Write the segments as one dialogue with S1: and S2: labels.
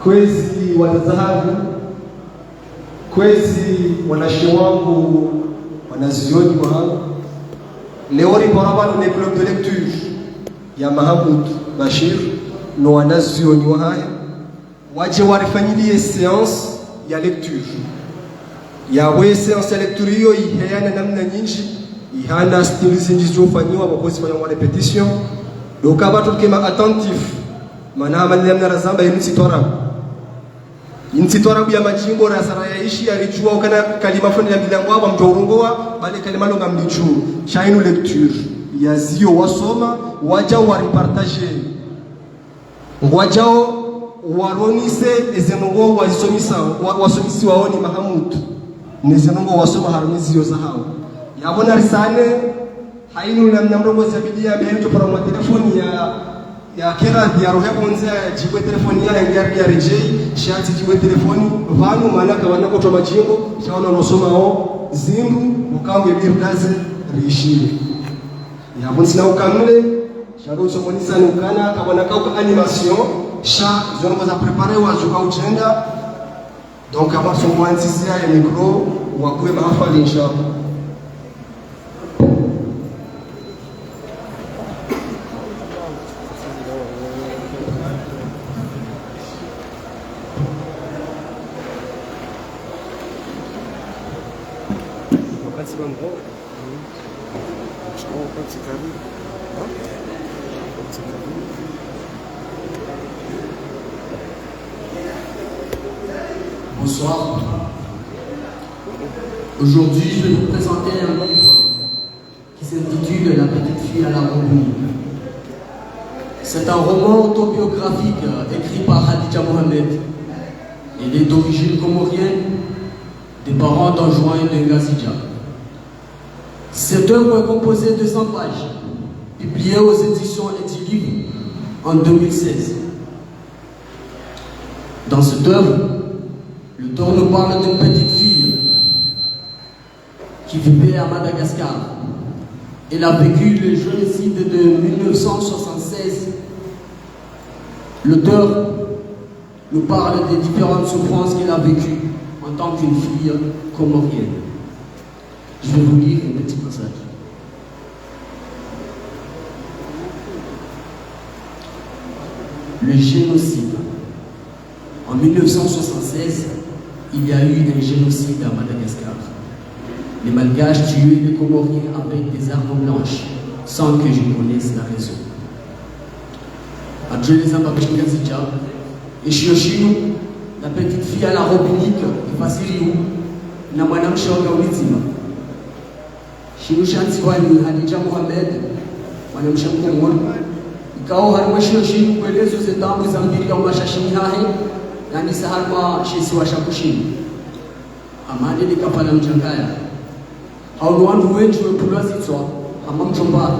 S1: kwezi wanazahabu, kwezi wanashi wangu wanazioni wangu. Leo riporaba le club de lecture ya Mahamoud Bashir no wanazioni wahaya waje warifanyilie séance ya lecture ya we séance ya lecture hiyo ihayana namna nyingi ihana stili zilizofanywa wakozi fanya repetition donc abatu kema attentif maana namna razamba insitora ya majimbo na sara yaishi alijua kana kalima fulani ya bilango hapa mtaurongoa bali kalima longa mdichu shainu lecture ya zio wasoma waja waripartager wajao waronise ezenongo wazisomisa wasomisi waoni Mahamoud nezenongo wasoma haronizi yo zahao yabona risane hainu na mnamrongo zabidia mento para mwa telefoni ya kera ya roho kwanza jibwe telefoni ya ngari ya rejei shati jibwe telefoni vanu malaka wanako to majimbo shaona nosoma o zindu ukamwe birdaze rishile yabona sina ukamule shado somonisa nukana kabona kauka animation cha zongo za préparer wazuka uchenda donc avant son moantisia ya micro wakwe mahafali inshallah.
S2: Bonsoir. Aujourd'hui, je vais vous présenter un livre qui s'intitule La petite fille à la Roubini. C'est un roman autobiographique écrit par Khadija Mohamed. Il est d'origine comorienne, des parents d'Anjouan et de Ngazidja. Cette œuvre est composée de 100 pages, publiée aux éditions Edilivre en 2016. Dans cette œuvre, l'auteur nous parle d'une petite fille qui vivait à Madagascar. Elle a vécu le génocide de 1976. L'auteur nous parle des différentes souffrances qu'elle a vécues en tant qu'une fille comorienne. Je vais vous lire un petit passage. Le génocide. En 1976, il y a eu un génocide à Madagascar. Les Malgaches tuaient les Comoriens avec des armes blanches, sans que je connaisse la raison. Après les Ambabingazidja, et Shioshino, la petite fille à la robinique, et Fasiriou, na mwanam shoga ulizima. Shinushantiwani Khadija Mohamed, mwanam shamkomon, ikao harma Shioshino kuelezo zetambu za mbili ya umashashini hahe, yani saharma shesi wa shakushini. Amani likapala mjangaya. Haunuanu wetu wepulwa zitwa, hama mchomba.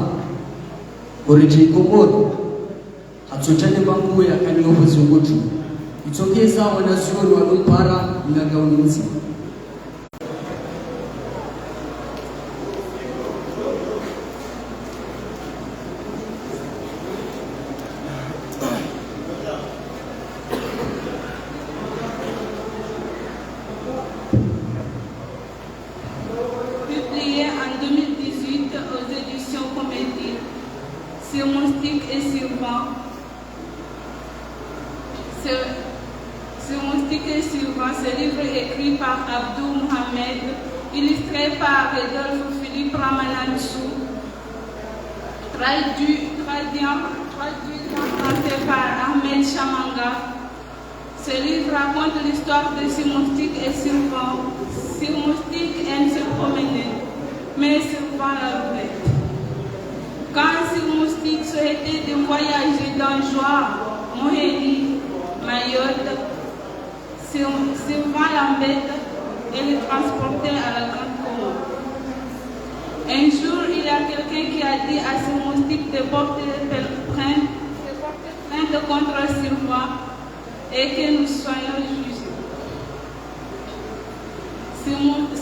S2: Koreje ikomoro. Hatsochane bangu ya kanyofu ziongotu. Itokeza wanazuoni wanumpara inagauni mzima.
S3: Ce livre écrit par Abdou Mohamed, illustré par Rodolphe Philippe Ramanansou, traduit en français par Ahmed Chamanga. Ce livre raconte l'histoire de Sirmoustique et Sirvan. Sirmoustique aime se promener, mais Sirvan la roulette. Quand Sirmoustique souhaitait de voyager dans Joie, Moheli, Mayotte, Sirvan l'embête et le transportait à la Grande Comore. Un jour, il y a quelqu'un qui a dit à Sirmoustique de porter plainte contre Sirvan et que nous soyons jugés.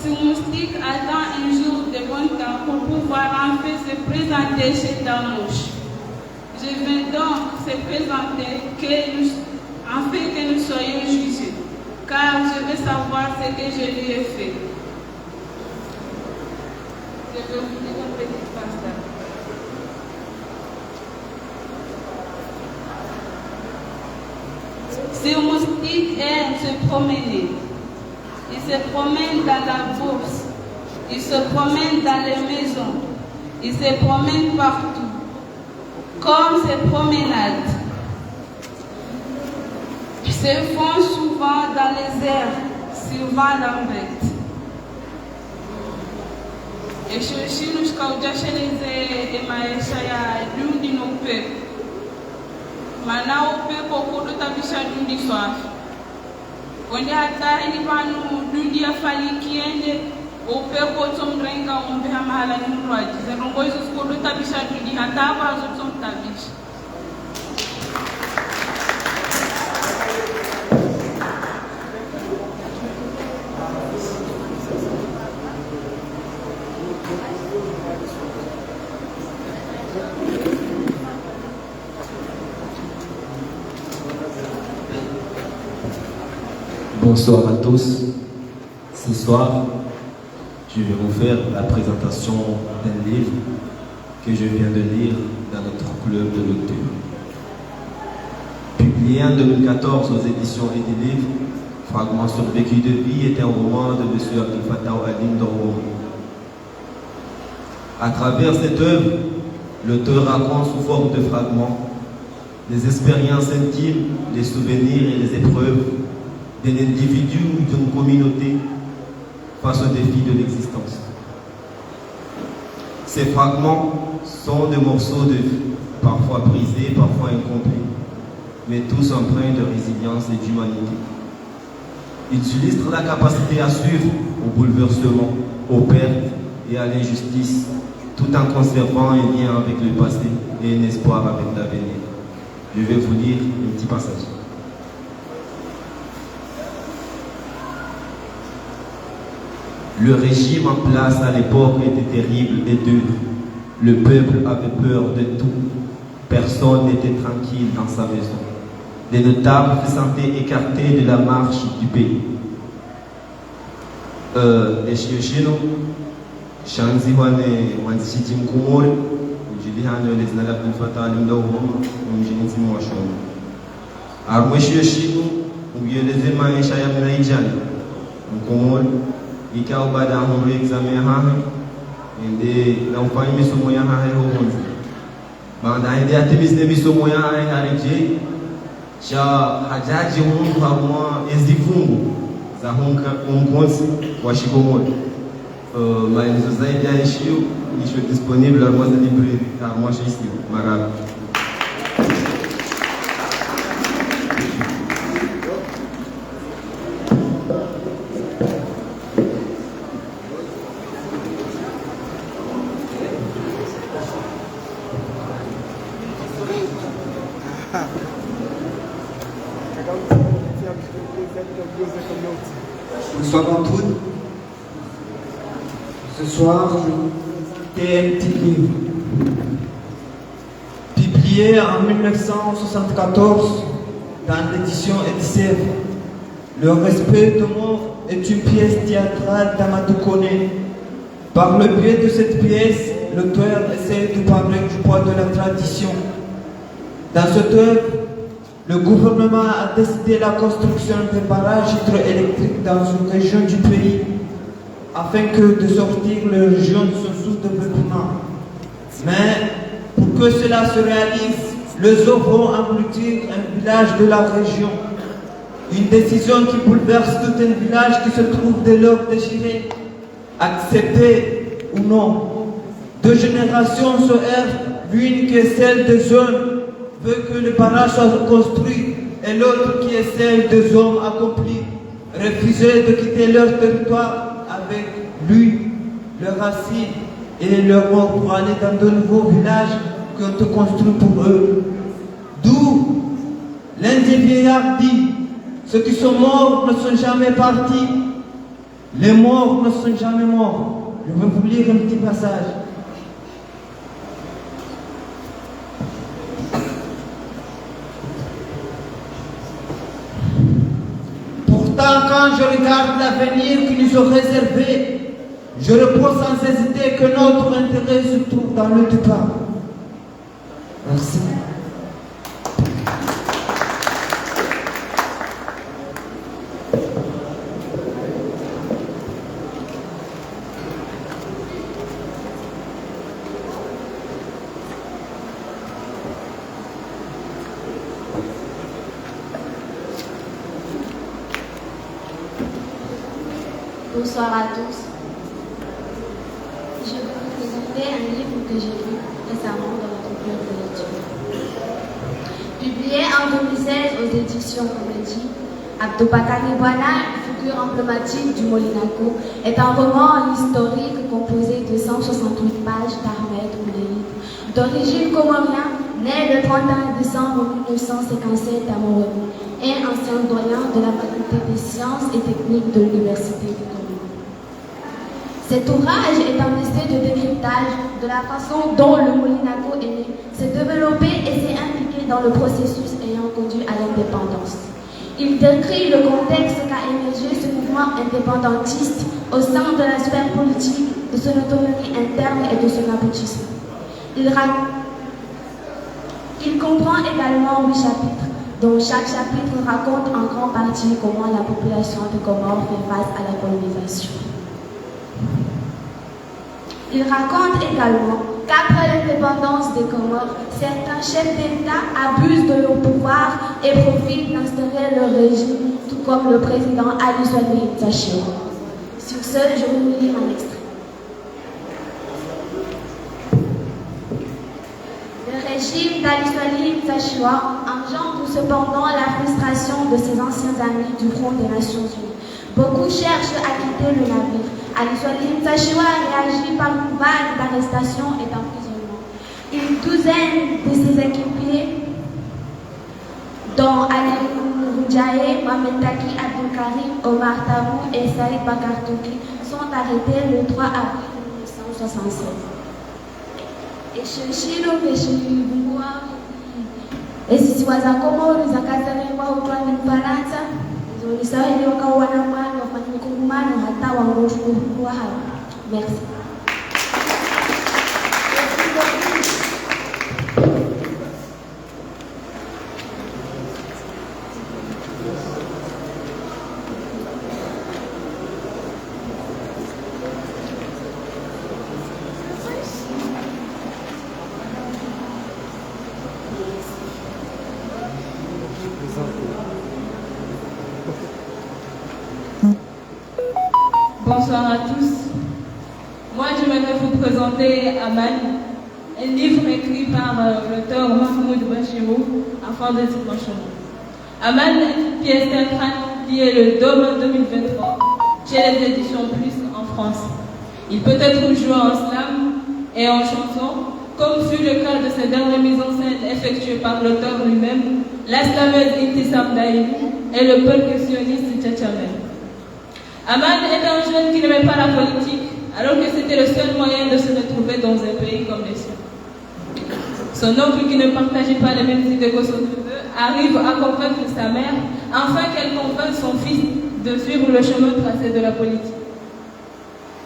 S3: Sirmoustique attend un jour de bon temps pour pouvoir enfin se présenter chez Damouche. Je vais donc se présenter afin que nous soyons veut savoir ce que je lui ai fait. Je vais vous dire un petit passage. Ce moustique aime se promener. Il se promène dans la bourse. Il se promène dans les maisons. Il se promène partout. Comme ces promenades se font souvent dans les airs, Sylvain Lambert. Et chez nous, je les maisha ya dundi no pepo. Mana o pepo kodo tabisha dundi swafi. Onde hata ini vanu dundi afalikiende o pepo tomrenga umbe hamahala ni mrwaji. Zerongo izo kodo tabisha dundi hata abazo tom tabisha.
S4: Bonsoir à tous. Ce soir, je vais vous faire la présentation d'un livre que je viens de lire dans notre club de lecture. Publié en 2014 aux éditions Edilivre, Fragments sur vécu de vie est un roman de M. Abdel Fattah Al-Alim Dorwori. À travers cette œuvre, l'auteur raconte sous forme de fragments les expériences intimes, les souvenirs et les épreuves d'un individu ou d'une communauté face aux défis de l'existence. Ces fragments sont des morceaux de vie, parfois brisés, parfois incomplets, mais tous empreints de résilience et d'humanité. Ils illustrent la capacité à suivre au bouleversement, aux pertes et à l'injustice, tout en conservant un lien avec le passé et un espoir avec l'avenir. Je vais vous lire un petit passage. Le régime en place à l'époque était terrible et dur. Le peuple avait peur de tout. Personne n'était tranquille dans sa maison. Les notables se sentaient écartés de la marche du pays. Eshioshino, Shanzi Wane, Wansiti Mkumore, Jilihano, les Nalab de Fatal, Ndawom, Mjinzi Mwashon. Armweshioshino, ou bien les Emma et Shayam Naïjan, Mkumore. Ikaw ba da hon examen ha inde na ufanye misomo ya ha ho honzi banda inde atimisne misomo ya ha harije cha hajaji hon kwa ezifungu za honka umkonsi wa shigomoni maelezo zaidi ya issue nisho disponible à moise librairie à moi chez ici Marabi.
S5: Bonsoir à tous. Ce soir, je vais un petit livre. Publié en 1974 dans l'édition Edisef. Le respect de mort est une pièce théâtrale d'Amadou Koné. Par le biais de cette pièce, l'auteur essaie de parler du poids de la tradition. Dans cette œuvre, le gouvernement a décidé la construction de barrages hydroélectriques dans une région du pays afin que de sortir les régions de son sous-développement. Mais pour que cela se réalise, les eaux vont engloutir un village de la région. Une décision qui bouleverse tout un village qui se trouve dès lors déchiré, accepté ou non. Deux générations se heurtent, l'une qui est celle des jeunes veut que le barrage soit construit et l'autre qui est celle des hommes accomplis, refusés de quitter leur territoire avec lui, leurs racines et leurs morts pour aller dans de nouveaux villages qui ont été construits pour eux. D'où l'un des vieillards dit, ceux qui sont morts ne sont jamais partis, les morts ne sont jamais morts. Je vais vous lire un petit passage. Pourtant, quand je regarde l'avenir qui nous est réservé, je réponds sans hésiter que notre intérêt se trouve dans le départ. Merci.
S6: Bonsoir à tous. Je vais vous présenter un livre que j'ai lu récemment dans notre club de lecture. Publié en 2016 aux éditions Comédie, Abdobakari Bwana, figure emblématique du Molinaco, est un roman historique composé de 168 pages d'Ahmed Ouleïd, d'origine comorienne, né le 31 décembre 1957 à Moroni, et ancien doyen de la faculté des sciences et techniques de l'université de Comores. Cet ouvrage est un essai de décryptage de la façon dont le Molinaco est né, s'est développé et s'est impliqué dans le processus ayant conduit à l'indépendance. Il décrit le contexte qu'a émergé ce mouvement indépendantiste au sein de la sphère politique, de son autonomie interne et de son aboutissement. Il comprend également 8 chapitres, dont chaque chapitre raconte en grande partie comment la population de Comores fait face à la colonisation. Il raconte également qu'après l'indépendance des Comores, certains chefs d'État abusent de leur pouvoir et profitent d'instaurer leur régime, tout comme le président Ali Swali Tachio. Sur ce, je vais vous lire un extrait. Le régime d'Ali Swali Tachio engendre cependant la frustration de ses anciens amis du Front des Nations Unies. Beaucoup cherchent à quitter le navire. Ali Swali Tachio réagit par une vague d'arrestations et d'emprisonnement. Une douzaine de ses équipiers, dont Ali Roujaye, Mohamed Taki Abdul Karim, Omar Tabou et Saïd Bakartouki, sont arrêtés le 3 avril 1976. Esheshiro Veshilibungua esisiwaza Komoro zakazaliwa utwani Mfaransa zolisaweli wakawana mwana wafanya mkungumano hata wangoshukuru hawa. Merci.
S3: Bonsoir à tous. Moi, j'aimerais vous présenter Aman, un livre écrit par l'auteur Mahmoud Bachirou afin de se pencher. Aman est une pièce théâtrale publiée le 2 mai 2023 chez les éditions Plus en France. Il peut être joué en slam et en chanson, comme fut le cas de ces dernières mises en scène effectuées par l'auteur lui-même, la slameuse Intissam Daïli et le percussionniste Tchatchamel. Aman est un jeune qui n'aimait pas la politique, alors que c'était le seul moyen de se retrouver dans un pays comme le sien. Son oncle, qui ne partageait pas les mêmes idées que son neveu, arrive à convaincre sa mère, afin qu'elle convainque son fils de suivre le chemin tracé de la politique.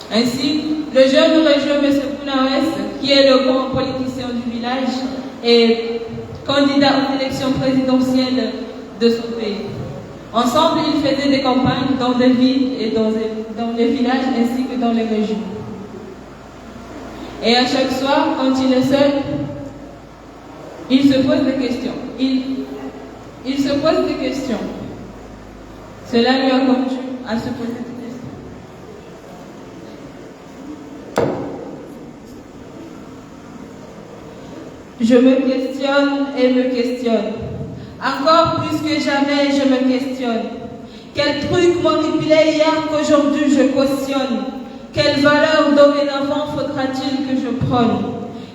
S3: Ainsi, le jeune rejoint M. Bounawes, qui est le grand politicien du village et candidat aux élections présidentielles de son pays. Ensemble, ils faisaient des campagnes dans des villes et dans les villages ainsi que dans les régions. Et à chaque soir, quand il est seul, il se pose des questions. Il se pose des questions. Cela lui a conduit à se poser des questions. Je me questionne et me questionne. Encore plus que jamais, je me questionne. Quel truc manipulé hier qu'aujourd'hui je cautionne? Quelles valeurs dorénavant faudra-t-il que je prône?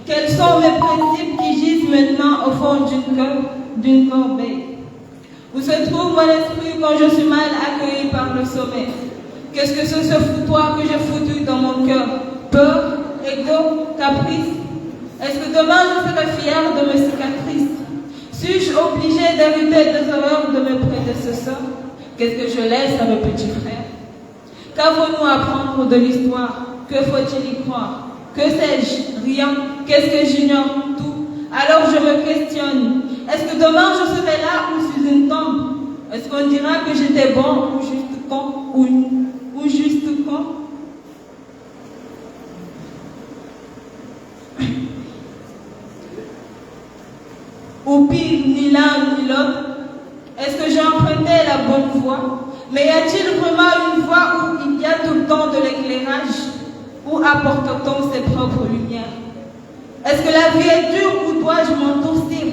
S3: Quels sont mes principes qui gisent maintenant au fond d'une corbeille? Où se trouve mon esprit quand je suis mal accueilli par le sommet? Qu'est-ce que c'est ce foutoir que j'ai foutu dans mon cœur? Peur, égo, caprice? Est-ce que demain je serai fier de mes cicatrices? Suis-je obligé d'hériter des erreurs de mes prédécesseurs? Qu'est-ce que je laisse à mes petits frères? Qu'avons-nous à apprendre de l'histoire? Que faut-il y croire? Que sais-je? Rien. Qu'est-ce que j'ignore? Tout. Alors je me questionne. Est-ce que demain je serai là ou sous une tombe? Est-ce qu'on dira que j'étais bon ou juste con? Ou juste con? Ou pire, ni l'un ni l'autre? Est-ce que j'ai emprunté la bonne voie? Mais y a-t-il vraiment une voie où il y a tout le temps de l'éclairage? Où apporte-t-on ses propres lumières? Est-ce que la vie est dure ou dois-je m'endurcir?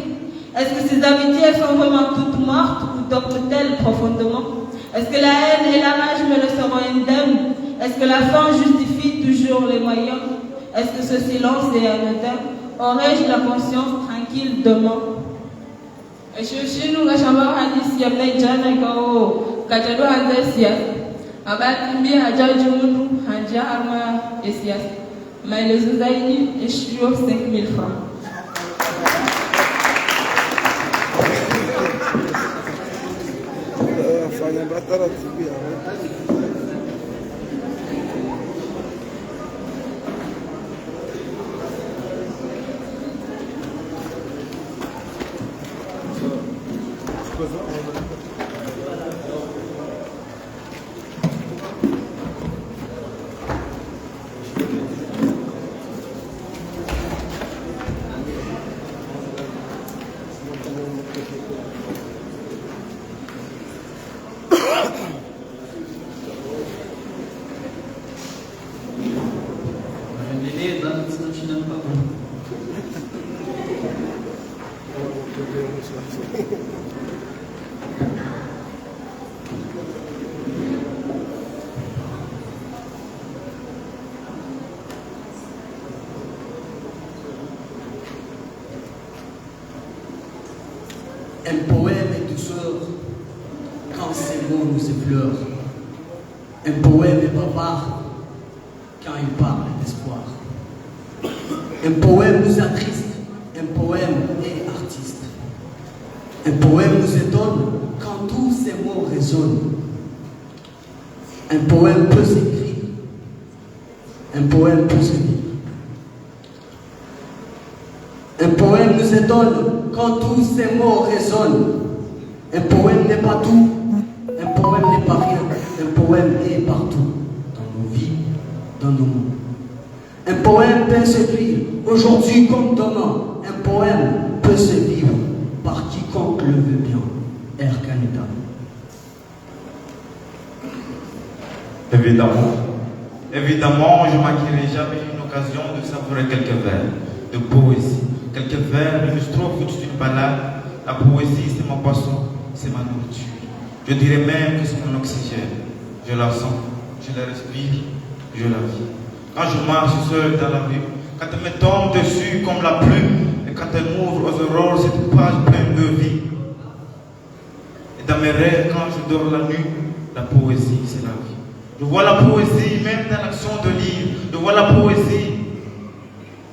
S3: Est-ce que ces amitiés sont vraiment toutes mortes ou dorment-elles profondément? Est-ce que la haine et la rage me le seront indemnes? Est-ce que la fin justifie toujours les moyens? Est-ce que ce silence est anodin? Aurais-je la conscience tranquille demain? Shushin ngashamba hadisi ya mnaijana kao kajado hanza siasa abati mbi hajaji mundu hanja harma siasa maelezo zaidi ishio 5000 francs.
S7: Fanya batara tibia.
S2: Un poème est douceur quand ses mots nous effleurent. Un poème est bavard quand il parle d'espoir. Un poème nous attriste, un poème est artiste. Un poème nous étonne quand tous ces mots résonnent. Un poème peut s'écrire, un poème peut se lire. Un poème nous étonne quand tous ces mots résonnent. Un poème n'est pas tout, un poème n'est pas rien, un poème est partout, dans nos vies, dans nos mondes. Un poème peut s'écrire aujourd'hui comme demain. Un poème peut se vivre par quiconque le veut bien. R. Canada.
S8: Évidemment, je ne manquerai jamais une occasion de savourer quelques vers de poésie. Quelques vers, une strophe d'une balade. La poésie, c'est ma boisson, c'est ma nourriture. Je dirais même que c'est mon oxygène. Je la sens, je la respire, je la vis. Quand je marche seul dans la rue, quand elle me tombe dessus comme la plume, et quand elle m'ouvre aux aurores cette page pleine de vie. Et dans mes rêves, quand je dors la nuit, la poésie, c'est la vie. Je vois la poésie même dans l'action de lire. Je vois la poésie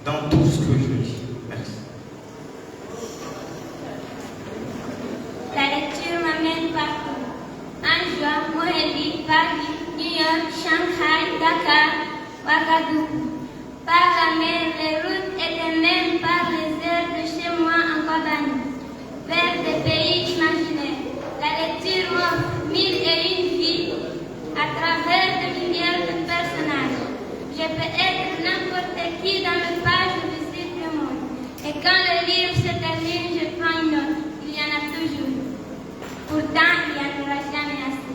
S8: dans tout ce que je lis. Merci.
S6: La lecture m'amène partout. Anjouan, Mohéli, Paris, New York, Shanghai, Dakar, Ouagadougou. Par la mer, les routes étaient même par les heures de chez moi en Cordanie. Vers des pays imaginaires. La lecture m'offre 1001 vies à travers des milliers de personnages. Je peux être n'importe qui dans le page de visite du monde. Et quand le livre se termine, je prends une autre. Il y en a toujours. Pourtant, il n'y en aura jamais assez.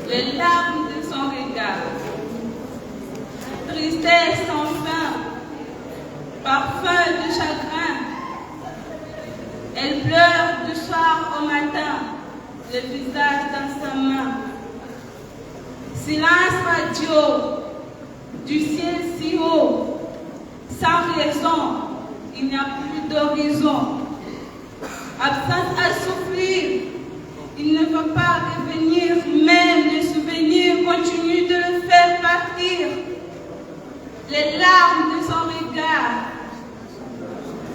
S3: Les larmes de son regard, tristesse sans fin, parfum de chagrin. Elle pleure du soir au matin, le visage dans sa main. Silence radio, du ciel si haut, sans raison, il n'y a plus d'horizon. Absence à souffrir, il ne veut pas revenir, même les souvenirs continuent de le faire partir. Les larmes de son regard,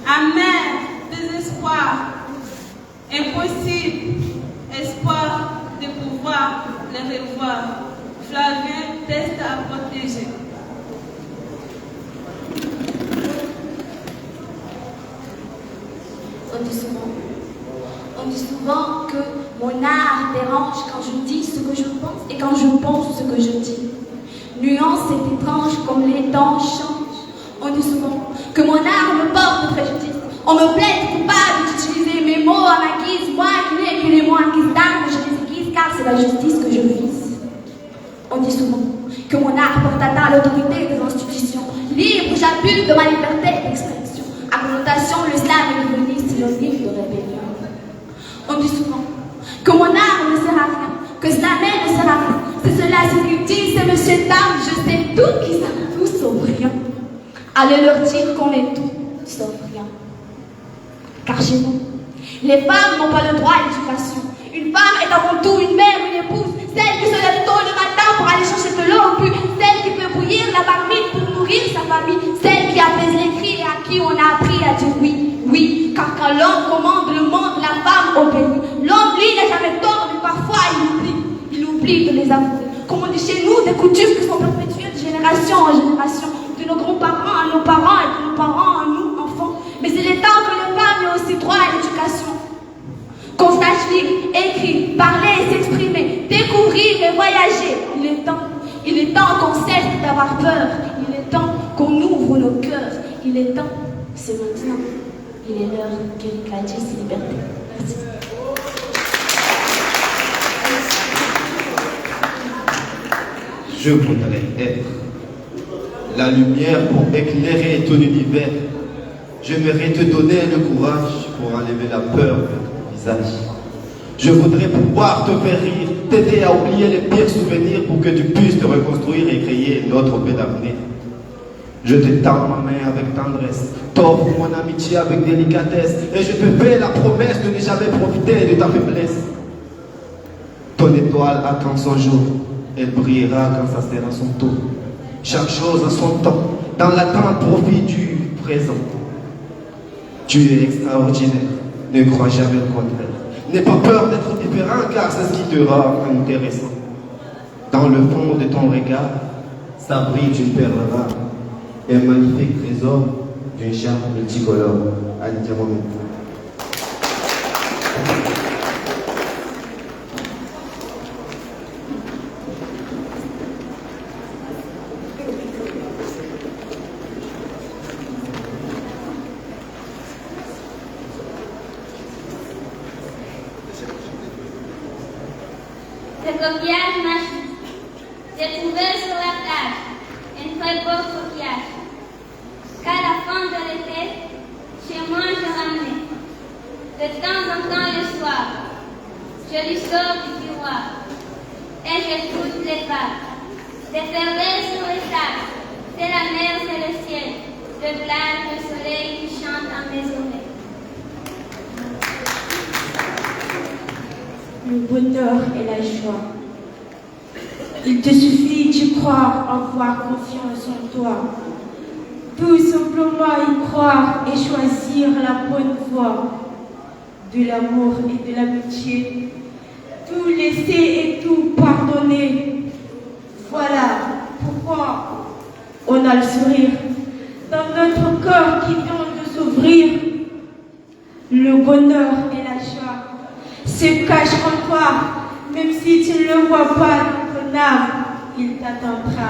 S3: amer, désespoir, impossible, espoir de pouvoir les revoir. Flavien teste à protéger.
S6: On dit souvent que mon art dérange quand je dis ce que je pense et quand je pense ce que je dis. Nuance est étrange comme les temps changent. On dit souvent que mon art me porte préjudice. On me plaide coupable d'utiliser mes mots à ma guise. Moi qui n'ai que les mots en guise d'armes, je les aiguise car c'est la justice que je vise. On dit souvent que mon art porte atteint à l'autorité des institutions. Libre, j'abuse de ma liberté d'expression. À connotation, le slam est devenu synonyme de rébellion. On dit souvent que mon art ne sert à rien, que slammer ne sert à rien. C'est cela ce qu'il dit, c'est monsieur Tam, je sais tout, qui savent tout sauf rien. Allez leur dire qu'on est tout sauf rien. Car chez nous, les femmes n'ont pas le droit à l'éducation. Une femme est avant tout une mère, une épouse, celle qui se lève tôt le matin pour aller chercher de l'eau au puits, celle qui peut bouillir la marmite pour nourrir sa famille, celle qui apaise les cris et à qui on a appris à dire oui, oui, car quand l'homme commande le monde, la femme obéit. L'homme, lui, n'a jamais tort, mais parfois il oublie de les avouer. Comme on dit chez nous, des coutumes qui sont perpétuées de génération en génération, de nos grands-parents à nos parents et de nos parents à nous, enfants. Mais c'est le temps que les femmes aient aussi droit à l'éducation. Qu'on sache lire, écrire, parler et s'exprimer, découvrir et voyager. Il est temps qu'on cesse d'avoir peur. Il est temps qu'on ouvre nos cœurs. Il est temps, c'est maintenant. Il est l'heure que Gladys liberté. Merci.
S9: Je voudrais être la lumière pour éclairer ton univers. J'aimerais te donner le courage pour enlever la peur de ton visage. Je voudrais pouvoir te faire rire, t'aider à oublier les pires souvenirs pour que tu puisses te reconstruire et créer notre bel avenir. Je te tends ma main avec tendresse, t'offre mon amitié avec délicatesse et je te fais la promesse de ne jamais profiter de ta faiblesse. Ton étoile attend son jour, elle brillera quand ça sera son tour. Chaque chose a son temps, dans l'attente profite du présent. Tu es extraordinaire, ne crois jamais le contraire. N'aie pas peur d'être différent car c'est ce qui te rend intéressant. Dans le fond de ton regard, s'abrite une perle rare, un magnifique trésor d'une charme multicolore. Allez, dis-moi.
S10: Le coquillage magique. J'ai trouvé sur la plage un très beau coquillage. Qu'à la fin de l'été, chez moi je ramenais. De temps en temps le soir, je lui sors du tiroir et j'écoute les vagues. Déferler sur les sables, c'est la mer, c'est le ciel, le plage, le soleil qui chante dans mes oreilles.
S11: Le bonheur et la joie. Il te suffit d'y croire, avoir confiance en toi. Tout simplement y croire et choisir la bonne voie de l'amour et de l'amitié. Tout laisser et tout pardonner. Voilà pourquoi on a le sourire dans notre corps qui vient de s'ouvrir. Le bonheur et la joie se cache en toi, même si tu ne le vois pas dans ton âme, il t'attendra.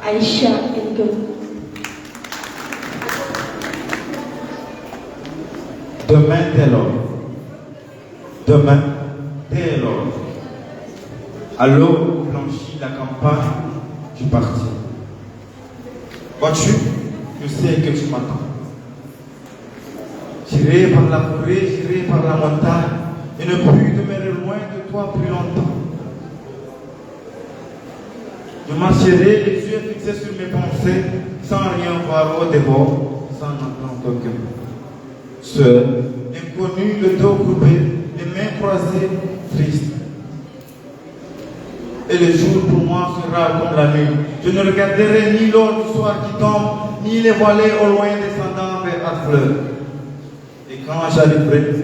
S11: Aïcha Ngo.
S8: Demain, dès lors. Demain, dès lors. À l'eau blanchit la campagne du parti. Vois-tu, je sais que tu m'attends. J'irai par la forêt, j'irai par la montagne. Et ne plus demeurer loin de toi plus longtemps. Je marcherai les yeux fixés sur mes pensées, sans rien voir au dehors, sans entendre aucun. Seul, inconnu, le dos courbé, les mains croisées, triste. Et le jour pour moi sera comme la nuit. Je ne regarderai ni l'or du soir qui tombe, ni les voilées au loin descendant vers Harfleur. Et quand j'arriverai,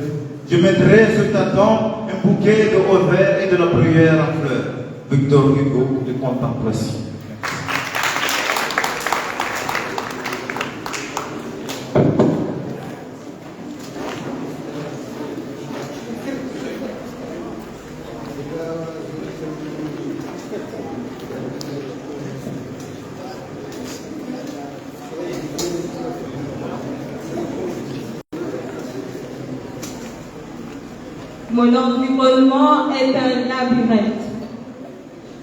S8: je mettrai sur ta tombe un bouquet de hauts verts et de la bruyère en fleurs. Victor Hugo de Contemplation.
S11: Mon environnement est un labyrinthe.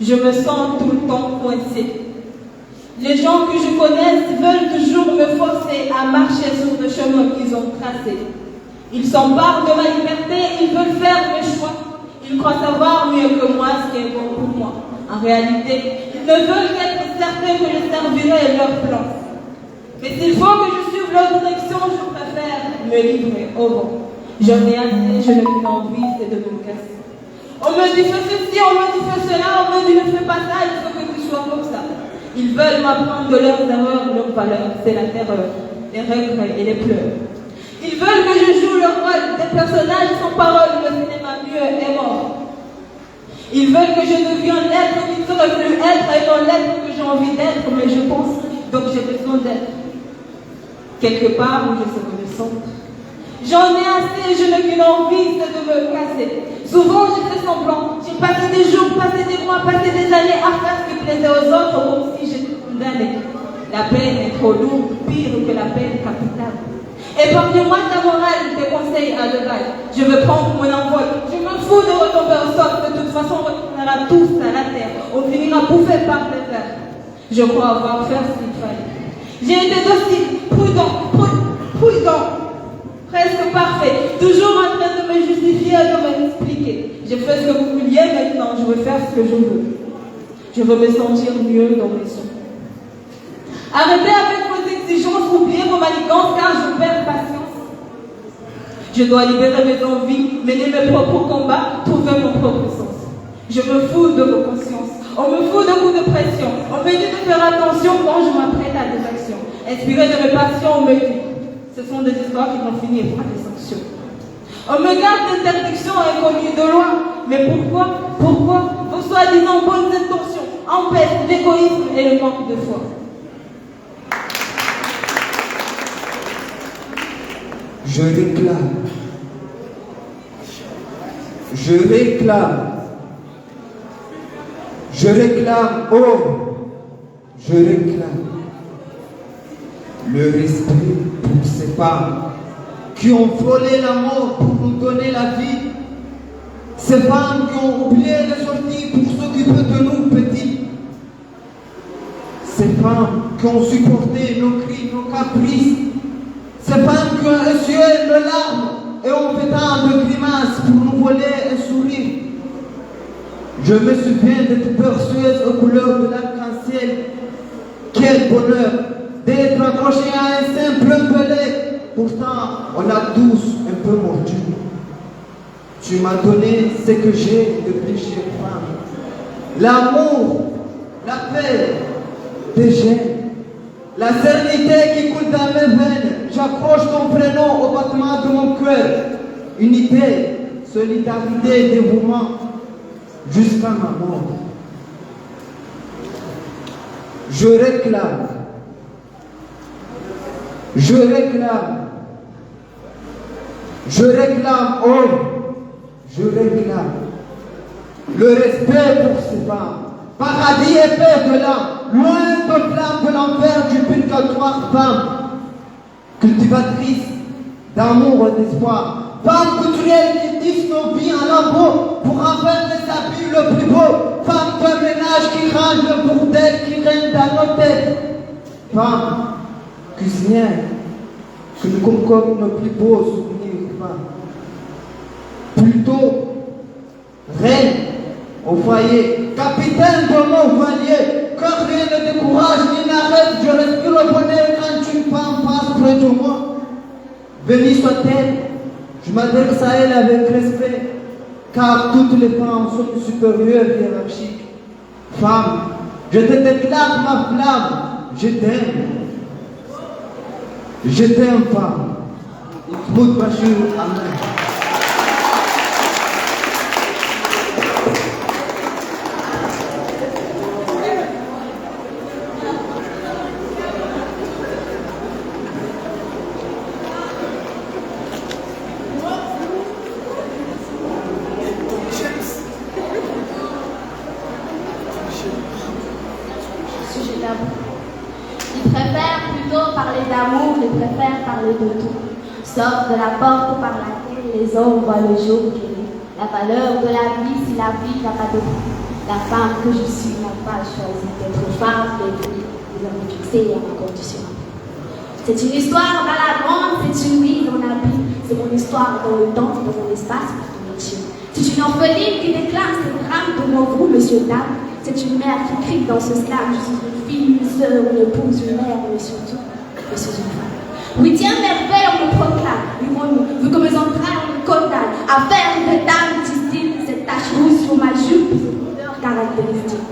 S11: Je me sens tout le temps coincée. Les gens que je connais veulent toujours me forcer à marcher sur le chemin qu'ils ont tracé. Ils s'emparent de ma liberté, ils veulent faire mes choix. Ils croient savoir mieux que moi ce qui est bon pour moi. En réalité, ils ne veulent qu'être certains que je servirai leur plan. Mais s'il faut que je suive leur direction, je préfère me livrer au vent. J'en ai assez, je n'ai qu'une envie, c'est de me casser. On me dit fais ceci, on me dit fais cela, on me dit ne fais pas ça, il faut que tu sois comme ça. Ils veulent m'apprendre de leurs erreurs, leurs valeurs, c'est la terreur, les regrets et les pleurs. Ils veulent que je joue le rôle des personnages sans parole, le cinéma muet est mort. Ils veulent que je devienne l'être qui serait voulu être et non l'être que j'ai envie d'être, mais je pense, donc j'ai besoin d'être. Quelque part où je serai le centre. J'en ai assez, je n'ai qu'une envie, c'est de me casser. Souvent, j'ai fait semblant. J'ai passé des jours, passé des mois, passé des années à faire ce qui plaisait aux autres, comme si j'étais condamnée. La peine est trop lourde, pire que la peine capitale. Épargne-moi ta morale, tes conseils à deux balles. Je veux prendre mon envol. Je me fous de retomber au sol. De toute façon, on retournera tous à la terre. On finira bouffé par les vers. Je crois avoir fait ce qu'il fallait. J'ai été docile, prudent, presque parfait, toujours en train de me justifier et de m'expliquer. J'ai fait ce que vous vouliez, maintenant je veux faire ce que je veux. Je veux me sentir mieux dans mes sons. Arrêtez avec vos exigences, oubliez vos manigances car je perds patience. Je dois libérer mes envies, mener mes propres combats, trouver mon propre sens. Je me fous de vos consciences. On me fout de coups de pression. On me dit de faire attention quand je m'apprête à des actions. Inspiré de mes passions, on me dit. Ce sont des histoires qui vont finir par des sanctions. On me garde d'interdictions inconnues de loin. Mais pourquoi vos soi-disant bonnes intentions empêchent l'égoïsme et le manque de foi.
S5: Je réclame. Je réclame. Je réclame, oh, je réclame le respect pour ces femmes qui ont volé la mort pour nous donner la vie. Ces femmes qui ont oublié les sorties pour s'occuper de nous petits. Ces femmes qui ont supporté nos cris, nos caprices. Ces femmes qui ont essuyé nos larmes et ont fait tant de grimaces pour nous voler un sourire. Je me souviens d'être persueuse aux couleurs de l'arc-en-ciel. Quel bonheur d'être accroché à un simple pelé. Pourtant, on a tous un peu mordu. Tu m'as donné ce que j'ai de plus cher, femme. L'amour, la paix, des gènes, la sérénité qui coule dans mes veines. J'accroche ton prénom au battement de mon cœur. Unité, solidarité, dévouement. Jusqu'à ma mort. Je réclame. Je réclame. Je réclame, oh, je réclame le respect pour ces femmes. Paradis et paix de l'âme, loin de flamme de l'enfer du purgatoire, femme. Cultivatrice d'amour et d'espoir. Femme couturière qui tisse nos vies en lambeaux pour en faire des habits le plus beau. Femme de ménage qui range le bordel qui règne dans nos têtes. Femme cuisinière qui nous concorde nos plus beaux souvenirs. Femme. Plutôt reine au foyer, capitaine de mon voilier. Quand rien ne décourage ni n'arrête, je respire le bonheur quand une femme passe près de moi. Bénie soit-elle, je m'adresse à elle avec respect, car toutes les femmes sont supérieures hiérarchiques. Femme, je te déclare ma flamme, je t'aime. Je t'aime, femme. Mahmoud Bachir, amen.
S6: Sujet tabou. Il préfère plutôt parler d'amour, il préfère parler de tout. Sort de la porte par laquelle les hommes voient le jour qu'elle est. La valeur de la vie, si la vie n'a pas de prix. La femme que je suis n'a pas choisi d'être femme, d'être vous avez fixé à ma condition. C'est une histoire dans la grande, c'est une vie dans la vie. C'est mon histoire dans le temps, dans mon espace, pour ton métier. C'est une orpheline qui déclare ses drames devant vous, monsieur, dame. C'est une mère qui crie dans ce slam. Je suis une fille, une sœur, une épouse, une mère, mais surtout, je suis une femme. Huitième merveille, on me proclame, vu que mes entrailles, on me condamne à faire des dames distinctes, cette tache rouge sur ma jupe, cette odeur caractéristique.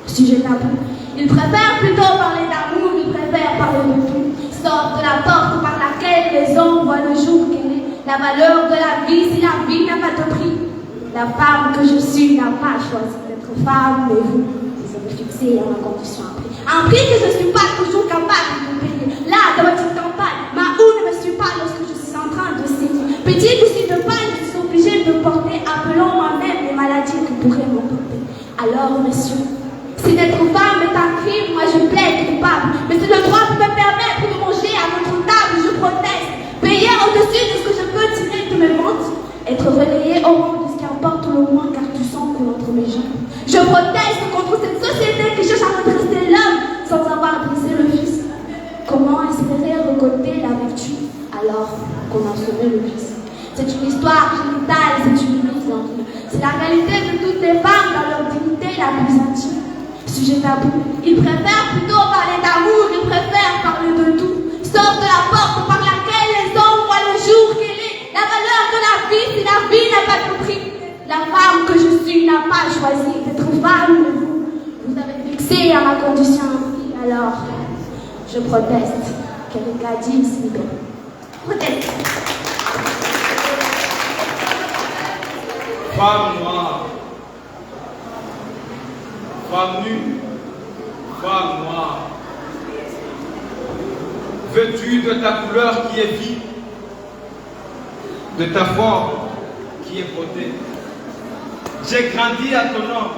S6: Sujet tabou. Il préfère plutôt parler d'amour, il préfère parler de tout. Sort de la porte par laquelle les hommes voient le jour qu'elle est. La valeur de la vie, si la vie n'a pas de prix. La femme que je suis n'a pas choisi d'être femme, mais vous avez fixé à ma condition un prix. Un prix que je ne suis pas toujours capable de payer. Là, dans votre campagne, ma houe ne me suit pas lorsque je suis en train de saigner. Petit souci de panne, je suis obligée de porter, appelant moi-même les maladies qui pourraient m'emporter. Alors, messieurs, si d'être femme est un crime, moi je plaide coupable. Mais c'est le droit qui me permettre de manger à votre table, je proteste. Payer au-dessus de ce que je peux tirer de mes ventes. Être relayé au rang de ce qui importe le moins, car tu sens que entre mes jambes. Je proteste contre cette société qui cherche à redresser l'homme sans avoir dressé le fils. Comment espérer récolter la vertu alors qu'on a semé le vice? C'est une histoire génitale, c'est une mise en vie. C'est la réalité de toutes les femmes dans leur dignité la plus intime. Sujet tabou. Il préfère plutôt parler d'amour, il préfère parler de tout. Sort de la porte par laquelle les hommes voient le jour qu'elle est. La valeur de la vie, si la vie n'a pas de prix. La femme que je suis n'a pas choisi d'être femme, mais vous avez fixé à ma condition. Alors, je proteste. Quelqu'un dit ici, proteste.
S12: Femme noire, femme nue, femme noire, vêtue de ta couleur qui est vie, de ta forme qui est beauté. J'ai grandi à ton nom,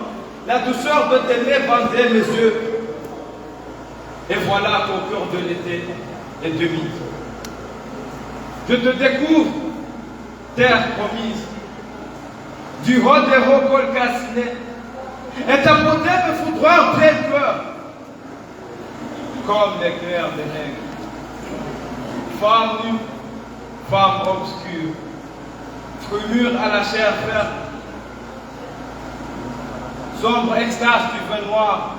S12: la douceur de tes lèvres bandait mes yeux. Et voilà qu'au cœur de l'été est demi. Je te découvre, terre promise, du haut des hauts cols cassinés, et ta beauté me foudroie plein cœur, comme l'éclair des nègres. Femme nue, femme obscure, fruit mûr à la chair verte, sombre extase du vin noir,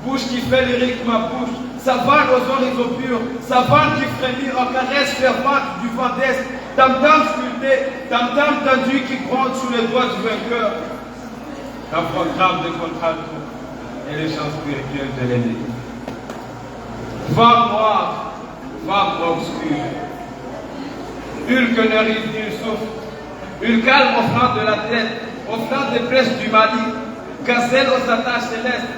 S12: bouche qui fait lyrique ma bouche, savane aux horizons purs, savane qui frémit en caresse fervente du vent d'est, tam-tam sculpté, tam-tam tendu qui gronde sous les doigts du vainqueur. Un programme de contralto et les chants spirituels de l'aîné. Femme noire, femme obscure, nul que ne rit, nul souffle, une calme au flanc de la tête, au flanc des flèches du Mali, gazelle aux attaches célestes.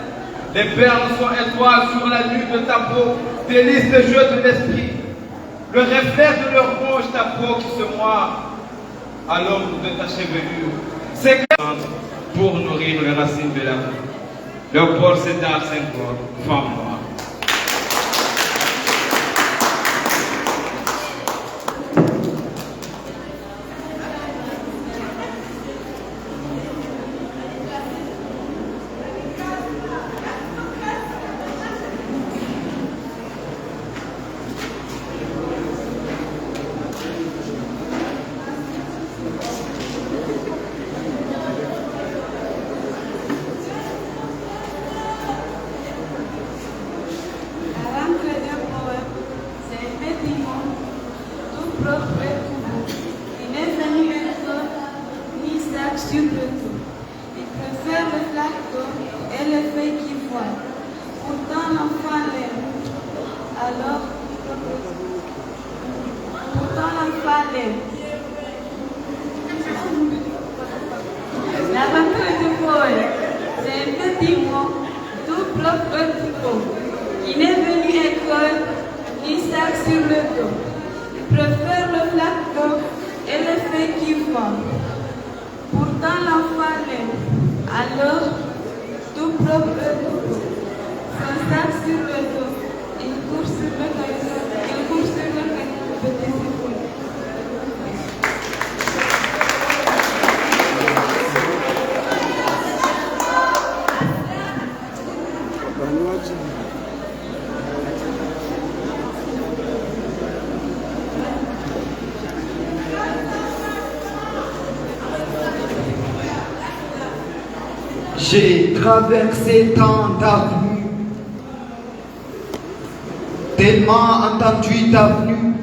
S12: Les perles sont étoiles sur la nuque de ta peau, délices de jeu de l'esprit. Le reflet de leur rouge, ta peau qui se moire à l'ombre de ta chevelure. C'est pour nourrir les racines de la vie. Léopold Sédar Senghor, femme noire.
S3: fallait. La vainqueur du poète, c'est un petit mot, tout propre petit mot, qui n'est venu école ni sac sur le dos. Il préfère le flacon et le fait qui va. Pourtant l'enfant l'aime, alors tout propre petit mot, son sac sur le dos, il court sur le caillou, petit mot.
S13: J'ai traversé tant d'avenues, tellement entendu d'avenues,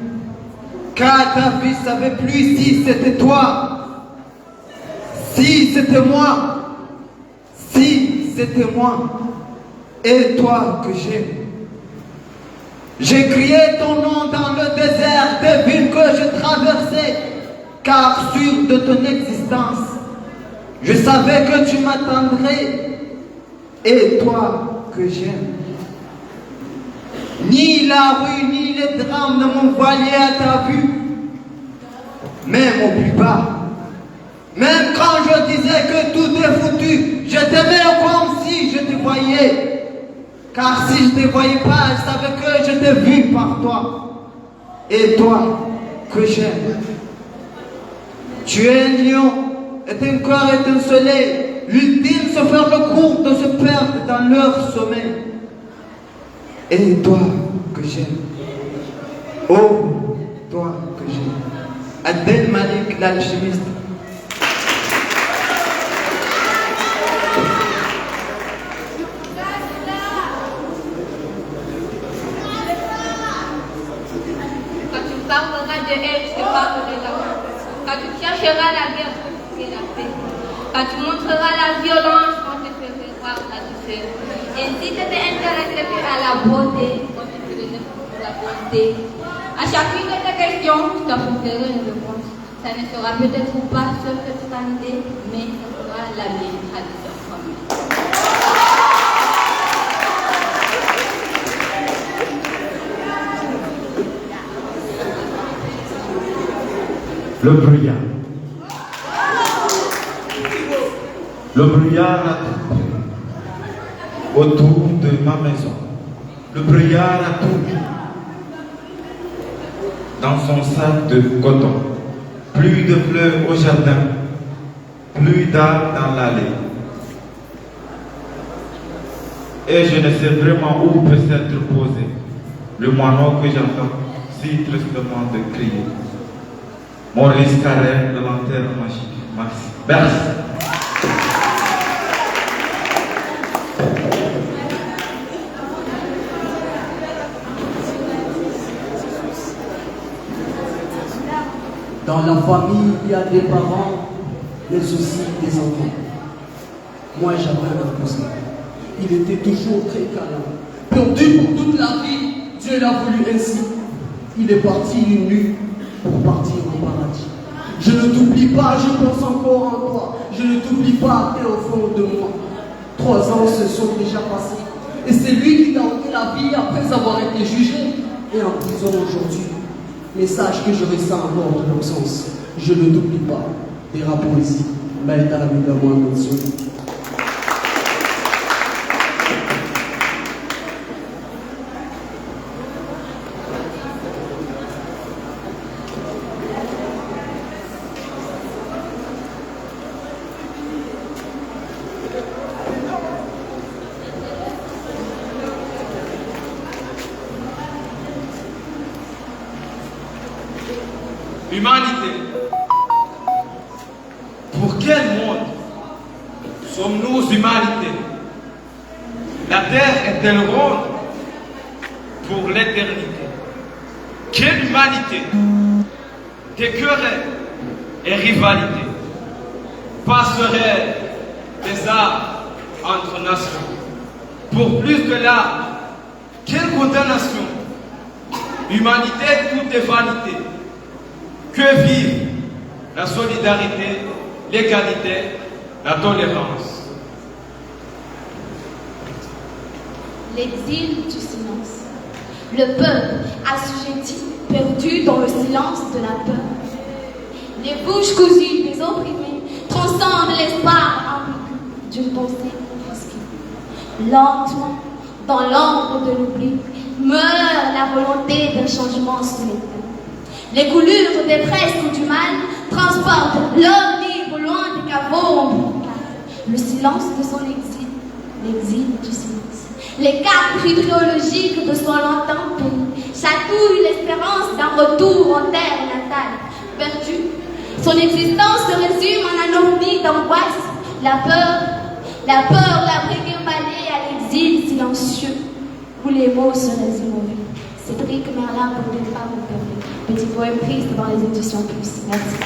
S13: qu'à ta vie ne savait plus si c'était toi, si c'était moi, si c'était moi, et toi que j'aime. J'ai crié ton nom dans le désert des villes que je traversais, car sûr de ton existence, je savais que tu m'attendrais, et toi que j'aime. Ni la rue, ni les drames ne m'ont voilé à ta vue, même au plus bas. Même quand je disais que tout est foutu, je t'aimais comme si je te voyais. Car si je ne te voyais pas, je savais que je t'ai vu par toi, et toi que j'aime. Tu es un lion, et un corps étincelé, l'ultime se faire le cours de se perdre dans leur sommeil. Et toi que j'aime, oh, toi que j'aime. Abdel Malik l'alchimiste.
S14: Quand tu parleras de elle, je te parlerai d'amour. Quand tu chercheras la guerre, je te ferai la paix. Quand tu montreras la violence, moi je te ferai voir la douceur. Et si tu t'es intéressé à la beauté, moi je te ferai la beauté. À chacune de tes questions, je t'apporterai une réponse. Ça ne sera peut-être pas ce que tu as idée, mais ce sera la mienne tradition commune.
S8: Le brouillard. Le brouillard a tout autour de ma maison. Le brouillard a tout dans son sac de coton. Plus de fleurs au jardin, plus d'arbres dans l'allée. Et je ne sais vraiment où peut s'être posé le moineau que j'entends si tristement de crier. Maurice Carré de Lanterne Magique. Merci. Merci.
S2: Dans la famille, il y a des parents, mais aussi des enfants. Moi, j'avais un cousin. Il était toujours très câlin. Perdu pour toute la vie, Dieu l'a voulu ainsi. Il est parti une nuit pour partir au paradis. Je ne t'oublie pas, je pense encore en toi. Je ne t'oublie pas, t'es au fond de moi. 3 ans se sont déjà passés. Et c'est lui qui t'a ôté la vie après avoir été jugé et en prison aujourd'hui. Mais sache que je ressens encore de l'absence. Je ne t'oublie pas. Des rap poésie. Maïda la vida moi mentionné.
S12: Humanité. Pour quel monde sommes-nous humanité? La terre est-elle ronde pour l'éternité? Quelle humanité? Des querelles et rivalités. Passerait des armes entre nations. Pour plus que l'art, quelle condamnation? Humanité, tout est vanité. Que vive la solidarité, l'égalité, la tolérance.
S6: L'exil du silence. Le peuple assujetti, perdu dans le silence de la peur. Les bouches cousues des opprimés transcendent l'espoir ambigu d'une pensée risquée. Lentement, dans l'ombre de l'oubli, meurt la volonté d'un changement souhaité. Les coulures des presses du mal transportent l'homme libre loin des caveaux ombricales. Le silence de son exil, l'exil du silence. Les cartes hydrologiques de son longtemps pays chatouillent l'espérance d'un retour en terre natale. Perdu, son existence se résume en anormie d'angoisse. La peur l'a préguerbalée à l'exil silencieux où les mots seraient immobiles. Cédric Merlin, peut-être pas vous permet. Petit poème prise dans les éditions Plus. Merci.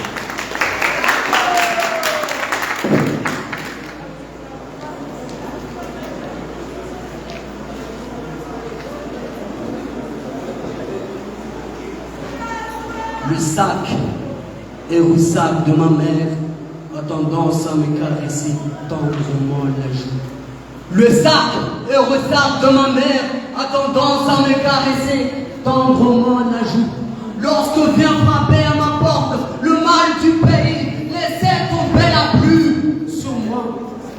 S2: Le sac et au sac de ma mère a tendance à me caresser tendrement la joue. Le sac et au sac de ma mère a tendance à me caresser tendrement la joue. Lorsque vient frapper à ma porte le mal du pays, laissez tomber la pluie sur moi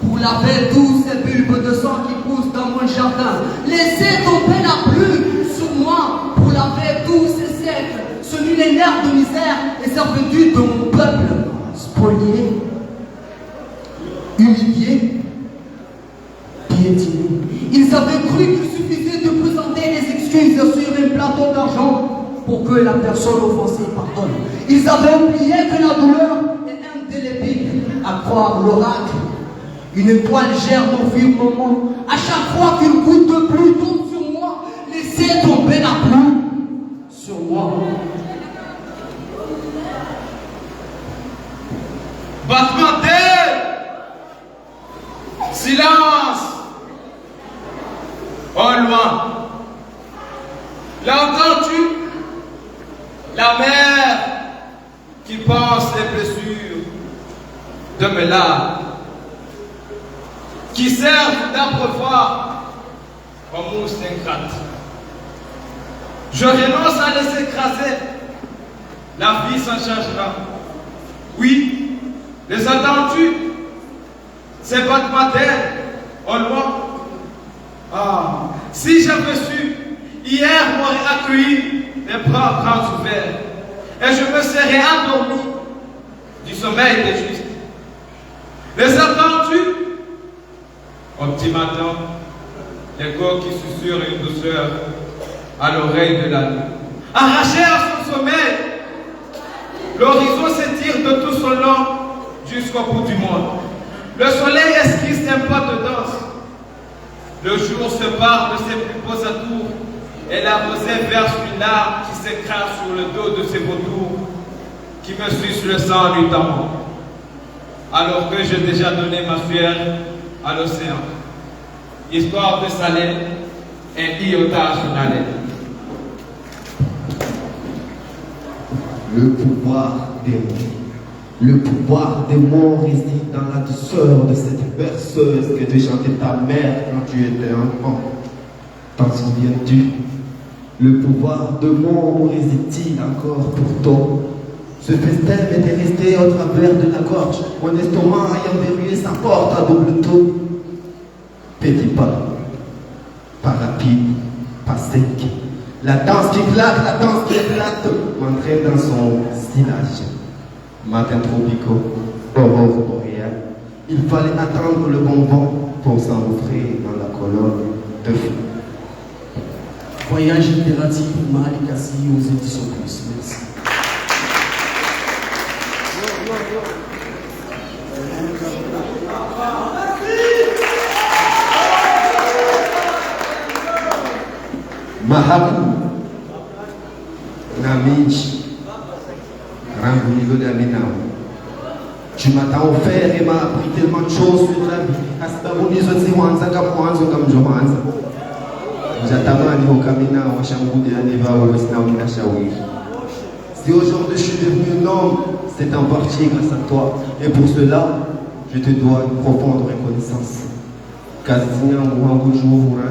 S2: pour laver tous ces bulbes de sang qui poussent dans mon jardin. Laissez tomber la pluie sur moi pour laver tous ces siècles. Ce millénaire de misère et servitude de mon peuple, spolié, humilié, piétiné. Ils avaient cru qu'il suffisait de présenter des excuses sur un plateau d'argent pour que la personne offensée pardonne. Ils avaient oublié que la douleur est indélébile, à croire l'oracle. Une étoile germe au firmament. À chaque fois qu'une goutte de pluie tombe sur moi, laissez tomber la pluie sur moi.
S12: Battement d'aile. Silence. Au loin. L'entends-tu? La mère qui pense les blessures de mes larmes, qui servent d'abreuvoir aux mousses ingrates. Je renonce à les écraser. La vie s'en chargera. Oui, les entends-tu? Ces battements d'aile au loin. Ah, si j'avais su, hier m'aurait accueilli les bras grands ouverts, et je me serais endormi du sommeil des justes. Les entends-tu? Au petit matin, l'écho qui susurre une douceur à l'oreille de la nuit. Arraché à son sommeil, l'horizon s'étire de tout son long jusqu'au bout du monde. Le soleil esquisse un pas de danse. Le jour se part de ses plus beaux atours et la rosée verse une larme qui s'écrase sur le dos de ses vautours qui me suce le sang du temps. Alors que j'ai déjà donné ma sueur à l'océan, histoire de saler un iota sur la laine.
S9: Le pouvoir des mots. Le pouvoir des mots réside dans la douceur de cette berceuse que te chantait ta mère quand tu étais enfant. T'en souviens-tu? Le pouvoir de mots réside-t-il encore pour toi? Ce festin m'était resté au travers de la gorge, mon estomac ayant verrouillé sa porte à double tour. Petit pas, pas rapide, pas sec. La danse qui claque, la danse qui éclate, m'entraîne dans son stylage. Matin tropicaux, aurore boréale, il fallait attendre le bon vent pour s'engouffrer dans la colonne de feu.
S2: Voyage littératif Malik Kassi aux éditions Plus. Merci.
S9: Mahaku, Namich, Rambouligo d'Aminao. Tu m'as offert et m'as appris tellement de choses sur la vie. Astabonizo Tsiwanza Kamwanzo Kamjohanza. Jatamani Okamina, Washangude Aneva, Wesna Unashawi. Si aujourd'hui je suis devenu un homme, c'est en partie grâce à toi. Et pour cela, je te dois une profonde reconnaissance. Kazinya wangu juu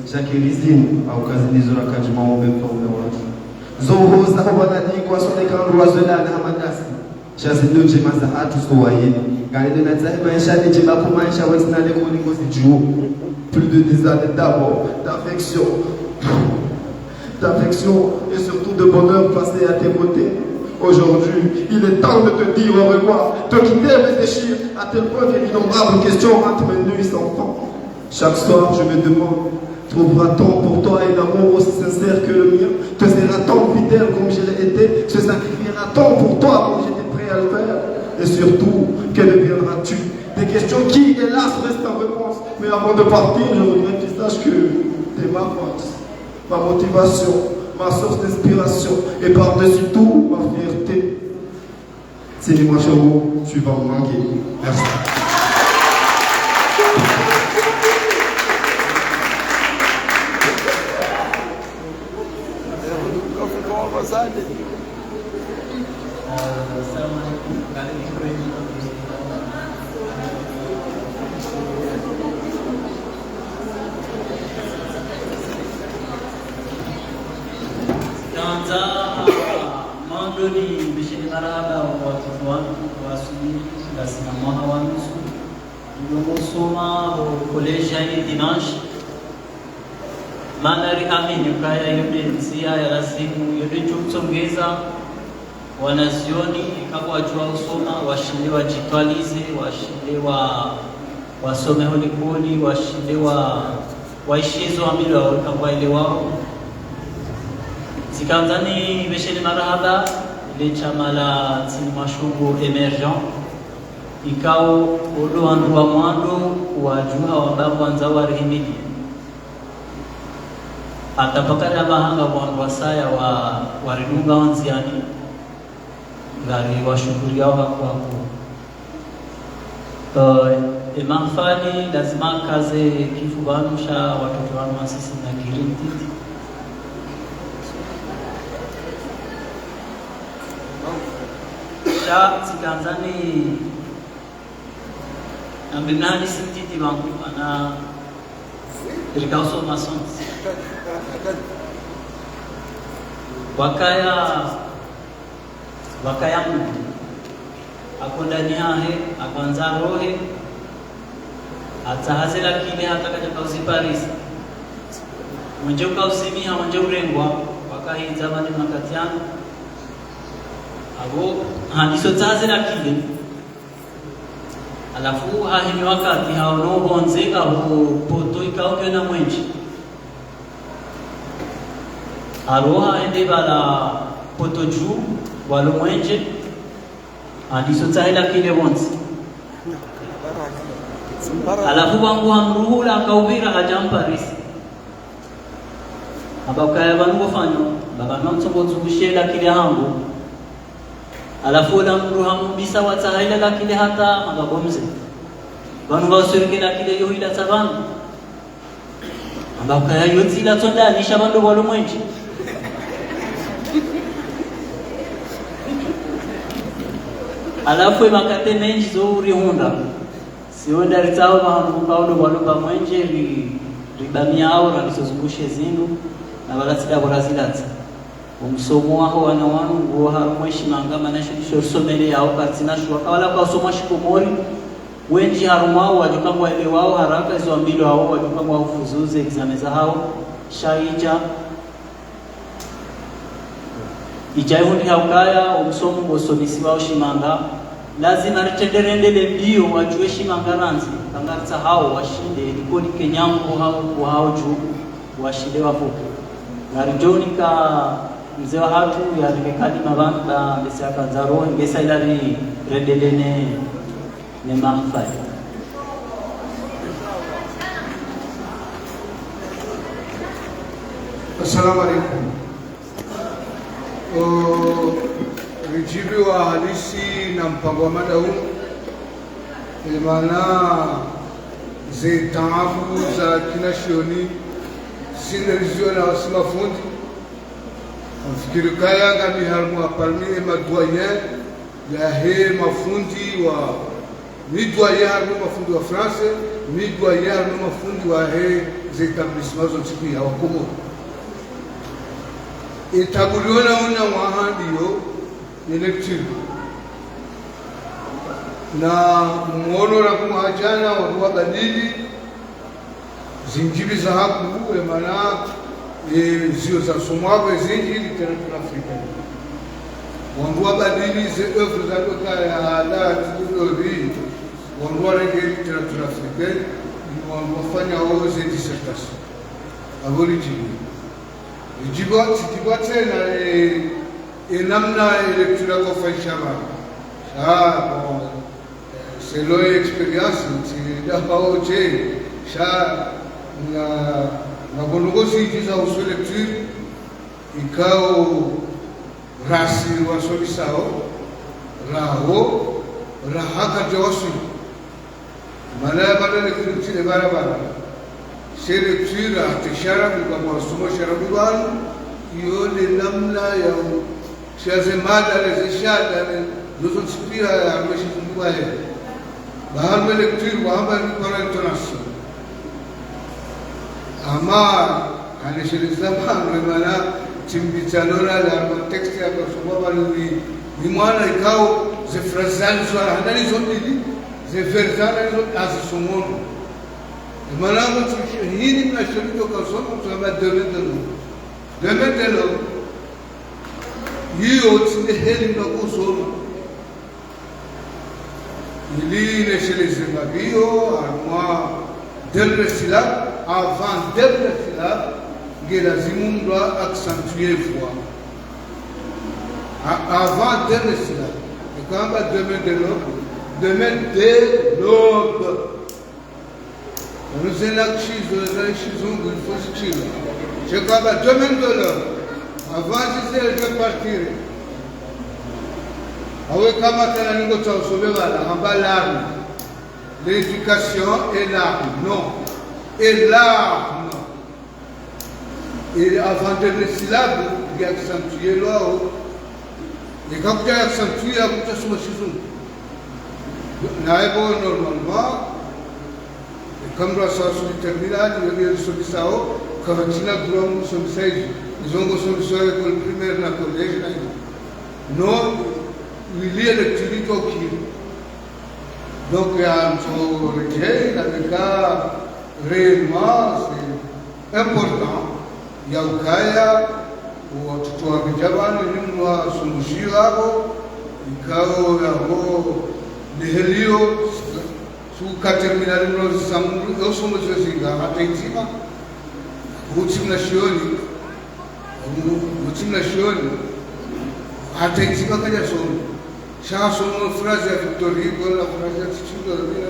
S9: chaque résine à occasion des oracajements au même temps de l'ordre. Zoho zahobanadi kwa sonde kandu wazola na hamadasi. Chasi ndo jema za hatu sowaye. Gane de natsahe maisha de jema pour maisha wesna de koni ngozi juu. Plus de 10 années d'abord, d'affection et surtout de bonheur passé à tes côtés. Aujourd'hui, il est temps de te dire au revoir, de quitter mes déchires, à tel point que d'innombrables questions hantent mes nuits sans fin. Chaque soir, je me demande, trouvera-t-on pour toi un amour aussi sincère que le mien? Te sera-t-on fidèle comme je l'ai été? Se sacrifiera-t-on pour toi comme j'étais prêt à le faire? Et surtout, que deviendras-tu? Des questions qui, hélas, restent en réponse. Mais avant de partir, je voudrais que tu saches que t'es ma force, ma motivation, ma source d'inspiration et par-dessus tout, ma fierté. C'est dis-moi, Charo, tu vas me manquer. Merci.
S15: Mandoni bishini maraba watoto wangu wasubiri lazima mwana wa nusu ndio college ya dimanche manari amini kaya yode nzia ya lazimu yode chutsongeza wanazioni kama wajua usoma washinde wajitwalize washinde wasome holikoli washinde waishizo amilo kwa ile wao Sikanzani besheni marahaba ile chama la Tsimashungu emergent ikao odo andu wa mwando wajuha wababo wanza warihimidi atapakari abahanga wandu wasaya waridunga wanziani ngari washukuri yao hakuwaku emafani lazima kaze kifubanusha watoto wanu wasisi na girinti Sikanzani ambinani sintiti bangu ana rikauso masons wakaya mungu akondani hahe akwanza rohe atahazela kile hata kaja kauzi Paris mwenje ukauzimia mwenje urengwa wakahi zamani makatiano abo hadiso taze na kile alafu hahini wakati haono bonze abo poto ikaoke na mwenje aroha ende bala poto juu walo mwenje hadiso taze la kile bonze alafu wangu hamruhula akaubira hajam Paris abakaya bango fanyo baba nonso zubushela kile hangu alafu la mruhamu bisa watahaila lakini hata magabomze banu basirike lakini yo ila tabanu ambaka ya yoti la tonda ni shabando walo mwenji alafu makate menji zuri hunda sionda ritao banu kaudo walo ba mwenje ribamia au ralisozungushe zindu na balasida borazilati umsomo waho wana wanu ngo harumweshi mangama na shosomele yao katina shwa wala kwa somo shikomori wenji harumao wajukangwa ile wao haraka hizo mbilo hao wajukangwa ufuzuze exam za hao shaija ijaihuni haukaya umsomo ngosomisi wao shimanga lazima ritenderendele mbio wajue shimanga ranzi kangarza hao washinde likoni kenyango hao juu washinde wapo ngarijonika mzee wa hatu ya rekadi mabanda mbesa kanzaro ngesa ilari redelene ne mahfai
S7: Assalamu alaikum. Rijibu wa halisi na mpango wa mada huu maana zitaafu za kina shioni sinerizio na wasimafundi Fikiri kaya ngami harmu parmi madoyen ya he mafundi wa midwaye harmu mafundi wa France, midwaye harmu mafundi wa he établissements zotipi wa Komoro. Etabuliona una wahandiyo ni lecture. Na muono la kumhajana wa badili zinjibi za haku emana zio za somwawe zinji literatura africaine. Wandua badili ze œuvres za doka ya hala tudori wandua rege literatura africaine wandua fanya wao ze dissertation. Agori jibu titiba tena namna lecture kwa faishaba. Bon, c'est l'expérience c'est d'abord cha na bongo si za uso lecture ikao rasi wa solisao raho rahaka jawasu mala bala lecture barabara c'est lecture atishara kwa somo sharabuban iyo ni namna ya shazemada lezishada nuzunspira ya meshizunguaye bahame lecture bahame kwa intonation ama kanishiriza bana maana timbichalora la context ya kwa sababu ni mwana ikao ze phrasal swala handali zote ze versana zo azisumono maana mtu hili mnashiriki kwa somo tunaba demetelo hiyo tindeheli na kusoma ili nesheleze mabio arma dernier syllabe avant dernier syllabe ngelazimu ndo accentuer voix avant dernier syllabe et quand va demain de l'aube nous là chizungu il faut se chier je quand va demain de l'aube avant de partir awe kama tena ningo cha usobewa la hamba l'arme l'éducation et l'arme non et l'arme et avant de syllabe il y a accentué là et quand tu as accentué à tout ce machin naïbo normalement comme la sauce du terminal il y a le solissao comme tina grom solissai ils ont solissao école primaire na collège non il y a le lecture qui donc il y a un rejet avec ça réellement c'est important il y a ukaya watoto wa vijana ni mwa suluhisho hapo ikao yao nihelio su katerminali no samuru osomo zozinga ataitima utimna shioni ataitima kaja somo chaso no frase ya Victor Hugo la frase ya Chico de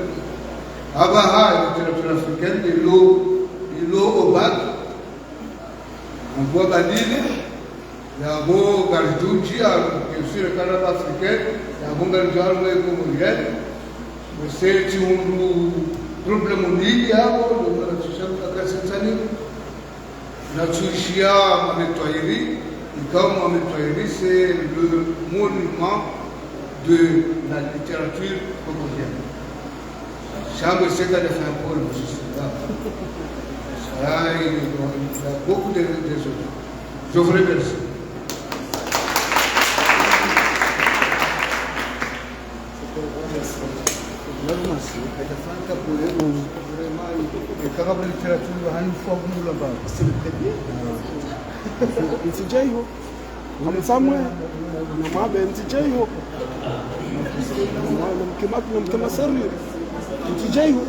S7: aba ha literatura africaine de l'eau au bac on voit badile la bo garduji sur le canal africain la bo garduji comme mondial c'est un problème mondial de la situation de la Tsushia Mametoyeri comme Mametoyeri c'est le monument de la littérature comorienne. Chambre c'est de faire pour le système. Ça, il y a beaucoup de choses. Je vous remercie.
S16: C'est le premier. C'est Jaiho. I'm somewhere. I'm Jaiho. I'm sorry. It's Jaiho.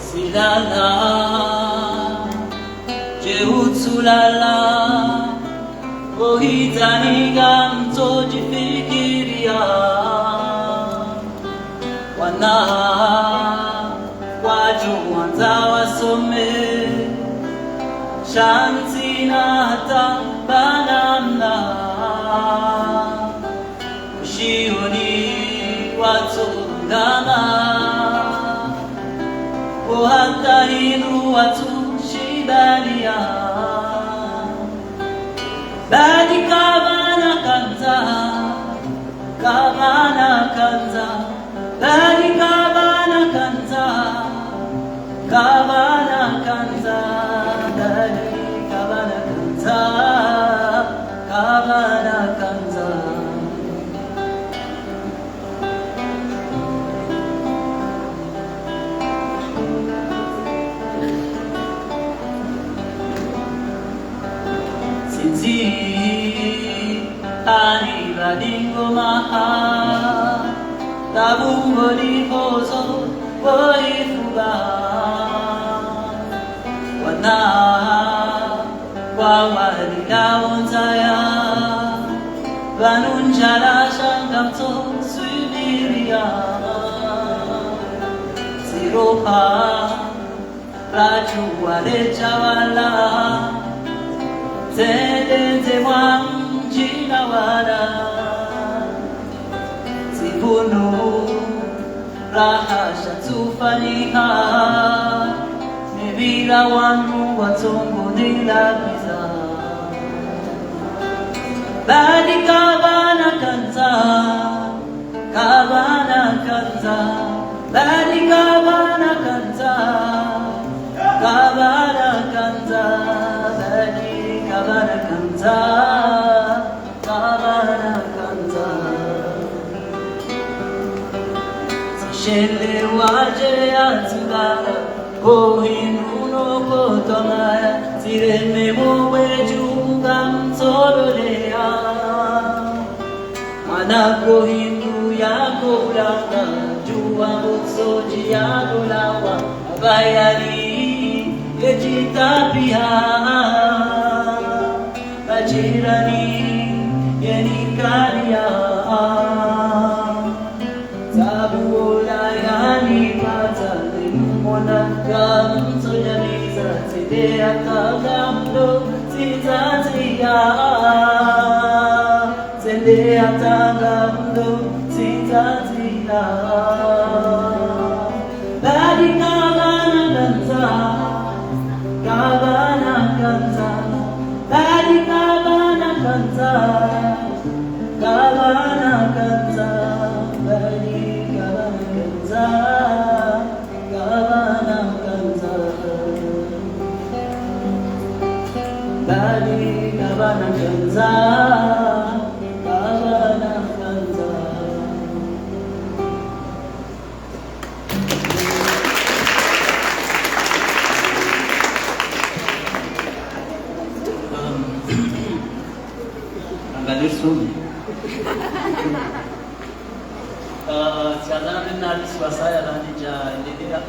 S15: Silala, Jehutsulala, Ohitaniga mtojifikiria, wana wajua kwanza wasome shanti na hata banamna ushioni watundama o hata hinu watu shibalia badi kabana kanza kabana kanza badi kabana kanza kabana kanza badi kabana kanza kabana kanza sinzi ani badingo maha tabungo lihozo boifuga wana wawalilaonzaya vanunjala shangamto subiria siroha rajuwalejawala Tendeze mwanjina wala Zibunu raha shatufaniha Nebila wanu watongo nila biza Badi kabana kanza Kabana kanza Badi kabana kanza Kabana kanza Badi kabana kanza kabana kanza sishele waje atugara kohinuno kotomaya tireme mowe juga mtololea mwana kohinu yako ulanga jua mutsoji yako lawa abayari yejitapia Bajirani yenikalia Tabula yani patali Mwana kamto janiza Tidea tagamdo Titatia Tendea tagamdo Titatia Badi kabana kanza Kabana kanza Badi kabana kanza Kabana kanza Badi kabana kanza Kabana kanza Badi kabana kanza Kabana kanza Angalir tiadana na hadisi wa saya na nija endelea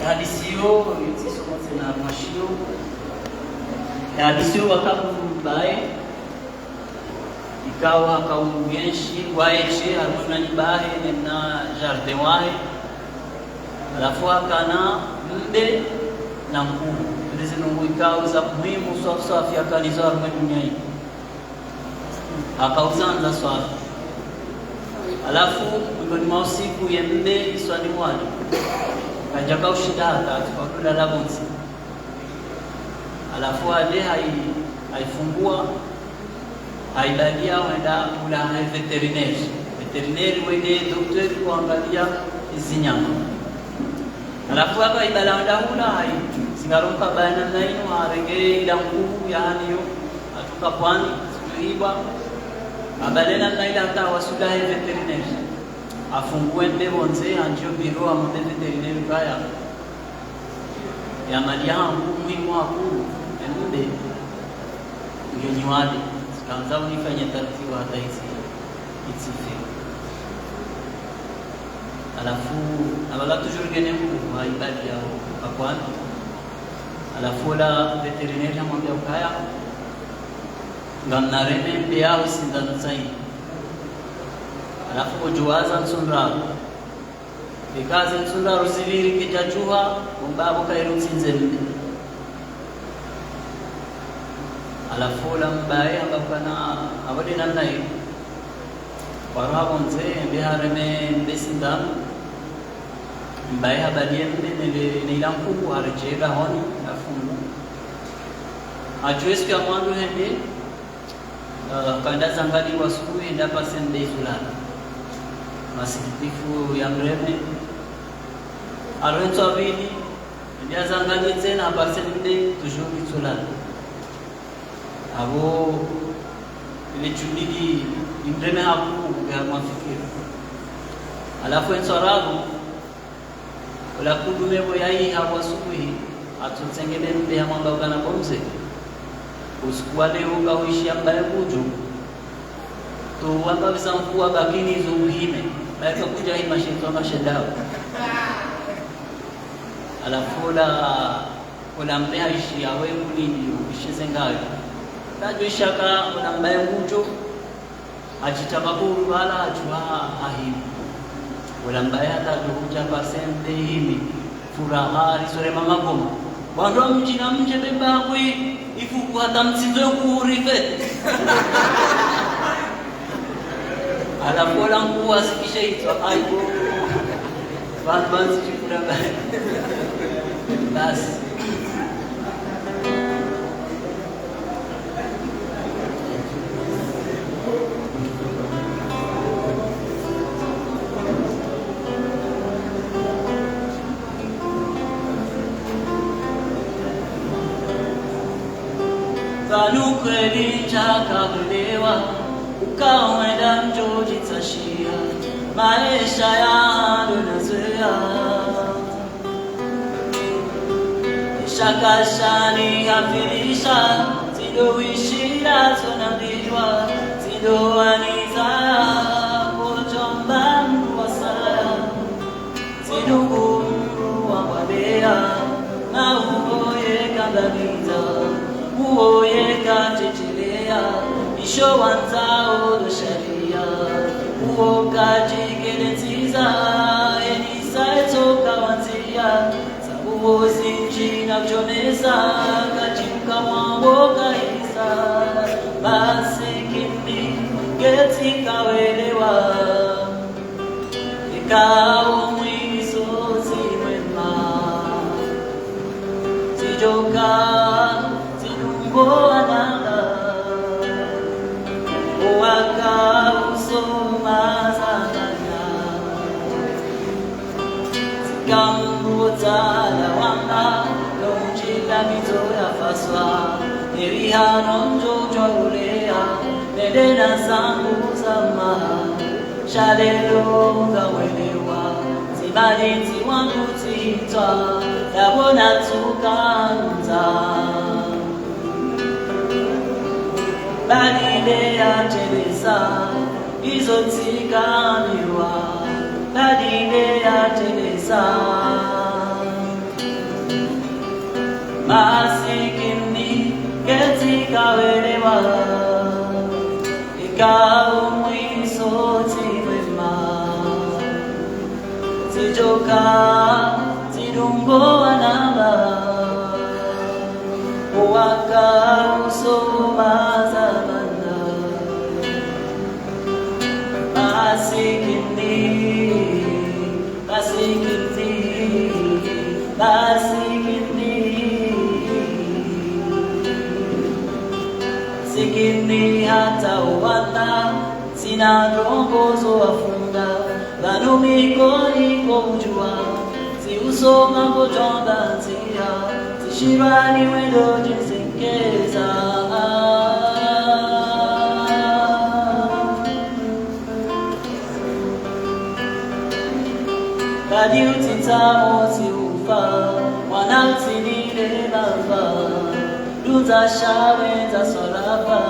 S15: hadisi hiyo yitiso mote na mashio hadisi hiyo wakambaye ikawa kaumugenshi waeche haruna nibahe na jardin wahe alafu akana mbe na mkuu ndizinungu ikawa za muhimu safi akalizo haruna dunia akauzanza swafi alafu miongoni mwa usiku ya mbe iswani mwali kajaka ushidaka tukakula labonsi alafu ade haifungua haibadia wenda kula veterineri wende doktori kuangalia hizi nyama alafu hapa ibala wenda hula singarumka bayana nainu arege ila nguvu ya haniyo atuka pwani sikuhibwa abalena naila hata wasulahe veterineri afungue mbebonze anjio biro amonde veterineri kaya ya mali yangu muhimu hakuru emude ngionyewade sikanza unifanye taratibu hata hizi itsife alafu abala tujurgene mkuu wa ibadi yao kakwani alafu la veterineri amwambia ukaya ngamnareme mbeyao sindanu zaidi alafu kujuwaza nsonrao ikaze nsunda rusiviri kijachuha mbabo kairutsinze mbe alafu la mbaye ambapana abadi namna hiyo warabo mzee mbihareme mbesindamu mbaye habadie mbe nilamkuku harejega honi afungu ajueski ya mwandu hende kanda zangani wa suku enda pase mbe zulala masikitifu ya mreme alwenzo avini ndia zangani tena pase mbe tujuri zulala abo ile chudidi imreme hapo ya mafikiri alafu ensarabu wala kudumebo yai hawa subuhi atutsengele mbe ya mwanga ukana bomze usikuwa leo ukawishi ambaye kuju to wamba bisamkuwa bakini hizo uhime baika kuja hii mashinzo mashindao alafu la mbe haishi awe kulindi ukishize ngayo tajishaka una mbaye kuju achitabakuru wala ajua ahimu wala mbaye atakuja pasembe himi furaha risore mama goma wando mjina mje bebakwi ifuku hata msizo kuurife alafu la nguwa sikisha itwa aibu bantu chikura basi Kweli chakabelewa ukawenda mjoji tashia maisha ya dunazoea shakashani hafirisha zidoishira zonamdiwa zidoaniza kujomba mruwasaya zidugu mruwabadea na uoye kandamiza uoye kachechelea isho wanzao do sharia uo kajigelenziza enisa etoka wanzia sabuo zinjina kujoneza kajimuka mwambo kaisa basi kimi geti kawelewa ikao mwisozi mwema zijoka Boananga Waka usoma zananya Sikambuza la wanga Lomjila mito ya faswa Nerihano mjojo ulea Nedena zangu zama Shalelo ngawelewa Zibalinzi wangu titwa Dabona tukanza Badile ya teleza, izo tigamiwa Badile ya teleza Masikini ketika welewa Ikao mwiso tiwema Zijoka, zidungo wanamba Waka usoma Sikini hata uwata sina ndongozo wafunda Vanu mikoni kujua si usoma kujonda nzia Sishirani wendo jinsinkeza Kadi utitamo si ufa Wana utinile bamba Duza shawe za solapa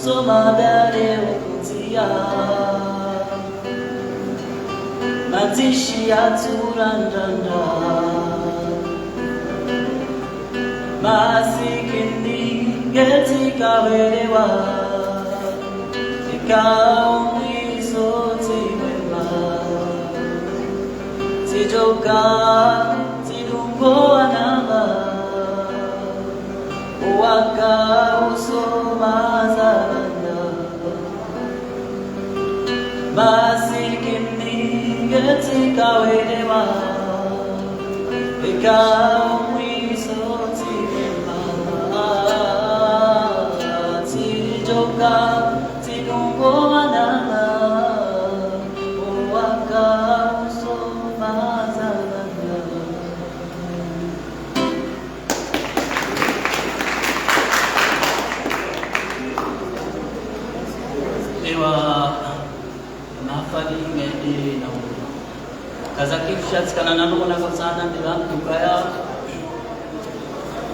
S15: Soma bale ukutia Matishi ya turandanda Masikini getika welewa Ikao mwiso tiwe Sejoka Tidungo Anama Waka Usoma Zaranda Masiki Getika Wedema Eka Mwiso Tidema Sejoka Tidungo Anama mahafali ngende na kazakifshatsikana nanona kosana ndila tukaya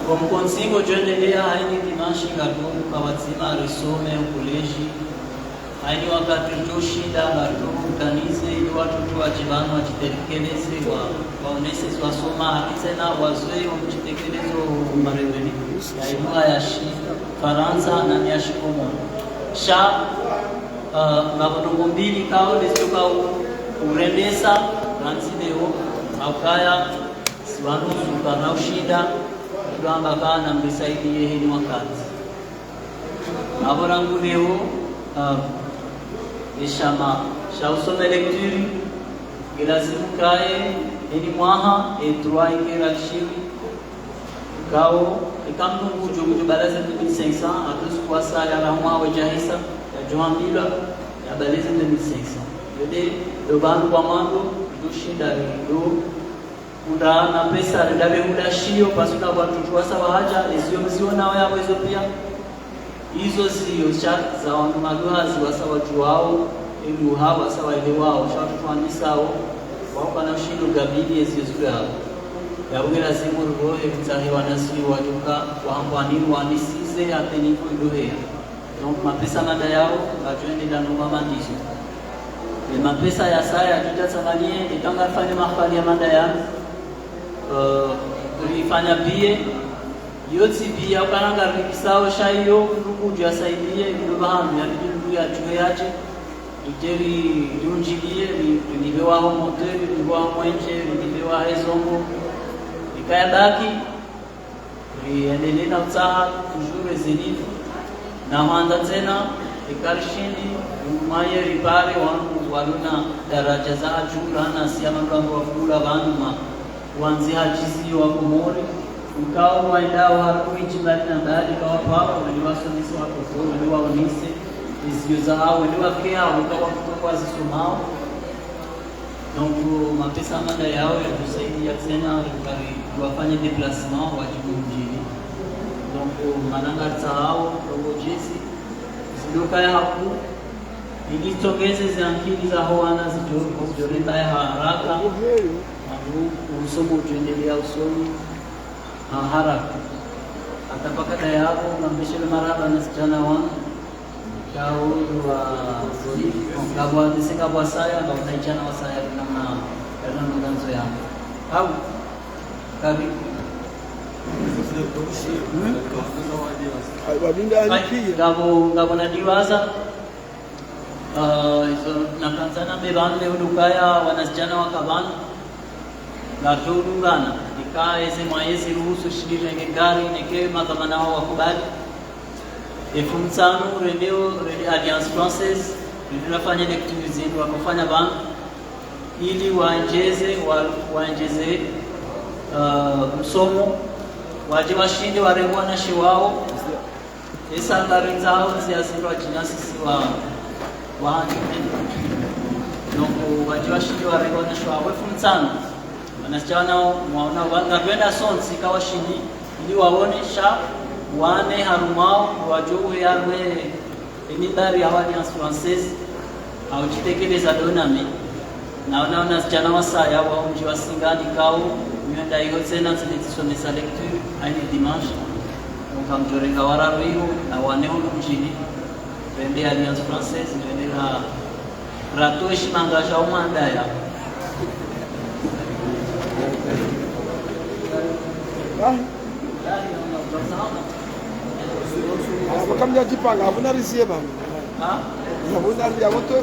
S15: kwa mkonsingo joendelea haini dimashi ngatu kawazima risome ukuleji haini wakati joshida ngatu kanize ili watoto wajibano wajitekeleze waonesezi wasoma hakisena wazwe wamjitekeleze mareweli ya ilugha ya shi Faransa na niashi komo sha ngabonongo mbili kao lesioka urembesa nansideo aukaya siwanusuka na ushida kugamba kana mbisaidie heni wakati aborangu leo ishama sha usome lecture ilazimu kae heni mwaha etroi kera kishiri kao ikamnungu jogu balaza 2500 atus kwa saa ya ramwa wajahisa Joambila ya balezi 2500 yode dobanu kwa mando dushinda ndo unda pesa ndabe udashio pasuka watu wasa wahaja ezio mzio nao yao hizo pia hizo sio cha za wandumaduazi wasa watu wao ili hawa sawa ile wao shatu tuanisao wao kana ushindo gabidi ezio zao ya ungela simu roho mtahe wanasi wajuka wahambani wanisize ateni kudohea. Donc mapesa mada yao bajuende ndano mama ndizo. Mapesa ya saya tutatsanganie itanga fanya mahafali ya mada ya tulifanya bie yoti bia ukananga rikisao shayo ndugu yasaidie ndio bahamu ya ndugu ya chuo yache tuteri dunjilie ni wao moteri ni wao mwenje ni wao hezongo ikaya baki riendelee na utaha toujours zenifu na handa tena ikarishini umaye ripare wangu waluna daraja za juu na siama mlango wa kula banuma kuanzia hajizi wa kumori ukao waendao harui jimbali na mbali kwa papa waliwasomisi watoto waliwaonise izio za hao waliwakea ukawa kwa zisomao donc mapesa mada yao ya kusaidia tena wafanye déplacement wajibu mjini donc mananga tsao robo jesi zidoka ya hapo ili tongeze zankili za hoana zijorenda ya haraka au usomo uendelea usomi haraka atapaka yao ngambeshele maraba na sijana wangu kao wa zuri ngabwa disika bwa saya na utaichana wa saya na mganzo yangu au karibu ngabo na diwaza na kanzana mebande udukaya wanasijana wakabana na tudungana ikaeze mwaezi ruhusu shirika ngari neke makamana wao wakubali efumtsano rendeo Alliance Française linafanya lecture zenu wakafanya bank ili waongeze msomo waje washinde warengwa na shiwao esa ngari zao ziasindwa jinasisi wa donc waje washinde warengwa na shiwao efumtsano wanasichana mwaona wanakwenda sonsi kawashindi ili waonesha wane harumao wajowe yarwe emibari ya Alliance Française au chitekeleza donami naona unasichana wasaya wao mji wa Singani kao myenda hiyo tena tulitisomesa lecture aini dimanche ukamjorenga wararuiho na waneo mjini twende Alliance Française twende la rato shimangasha umandaya
S16: Wakamja jipanga hakuna risie bana. Hakuna ria wote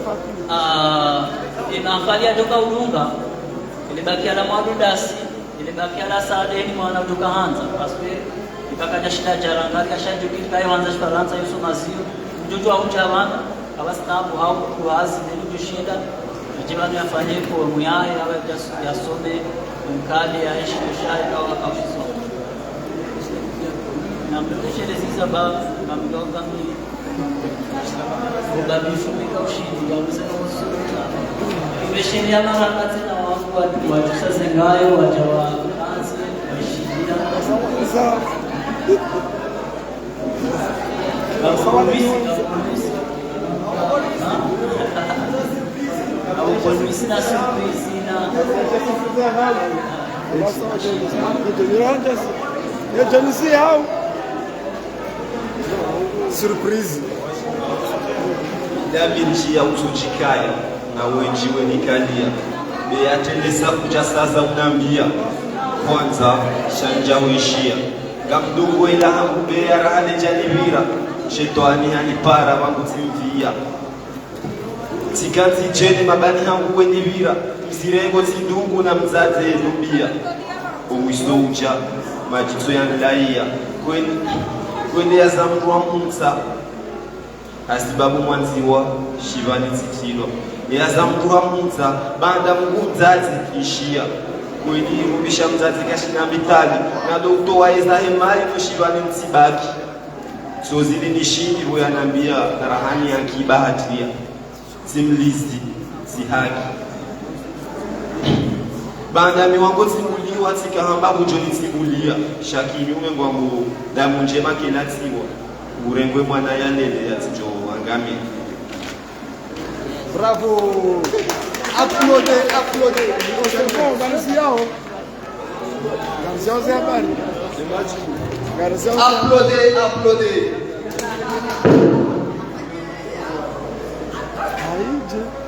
S15: inaangalia toka Urunga ilibakia la mwadudasi ilibakia la sadeni mwana kutoka Hanza paswe ibakaja shida jarangari ashajukiti kayo Hanza Faransa yuso mazio mjojo au chavana abastambu hao kuazi ndio shida jibani yafanye kwa muyaye awe yasome mkali aishi shai au akafisoma na mteshe ziza ba mamdoka mi ubabifumika ushindi yamsema usura imeshiria mara tena watu wajusa zengayo wajawa kazi washindia au polisi na surprise na
S16: surprise
S9: Daminchi ya usochikaya na wenjiwe nikalia beyatendesa kucha sasa unambia kwanza shanja wishia kamdungu ila hangu beya rahane janibira shetani hanipara wangu timvia tikanzi jene mabani hangu kwenibira mzirengo zindungu na mzaze nubia umwisouja majitso yanilaiya kwende ya zamru wa mumsa asibabu mwanziwa shivani tsikilwa ya zamru wa mumsa banda mungu mzazi ishia kweni rubisha mzazi kashina mitali na dokto wa ezahe mali no shivani mtibaki so zili nishindi voyanambia rahani ya kibahatia simlizi sihaki banda miwango timuliwa tikahamba bujoni timulia shakini umengwangu damu njema kelatiwa urengwe mwana yanele yatijo angami.
S16: Bravo. Applaudez. C'est bon, Garciao. Garciao c'est habari.
S9: Applaudez.
S16: Aïe.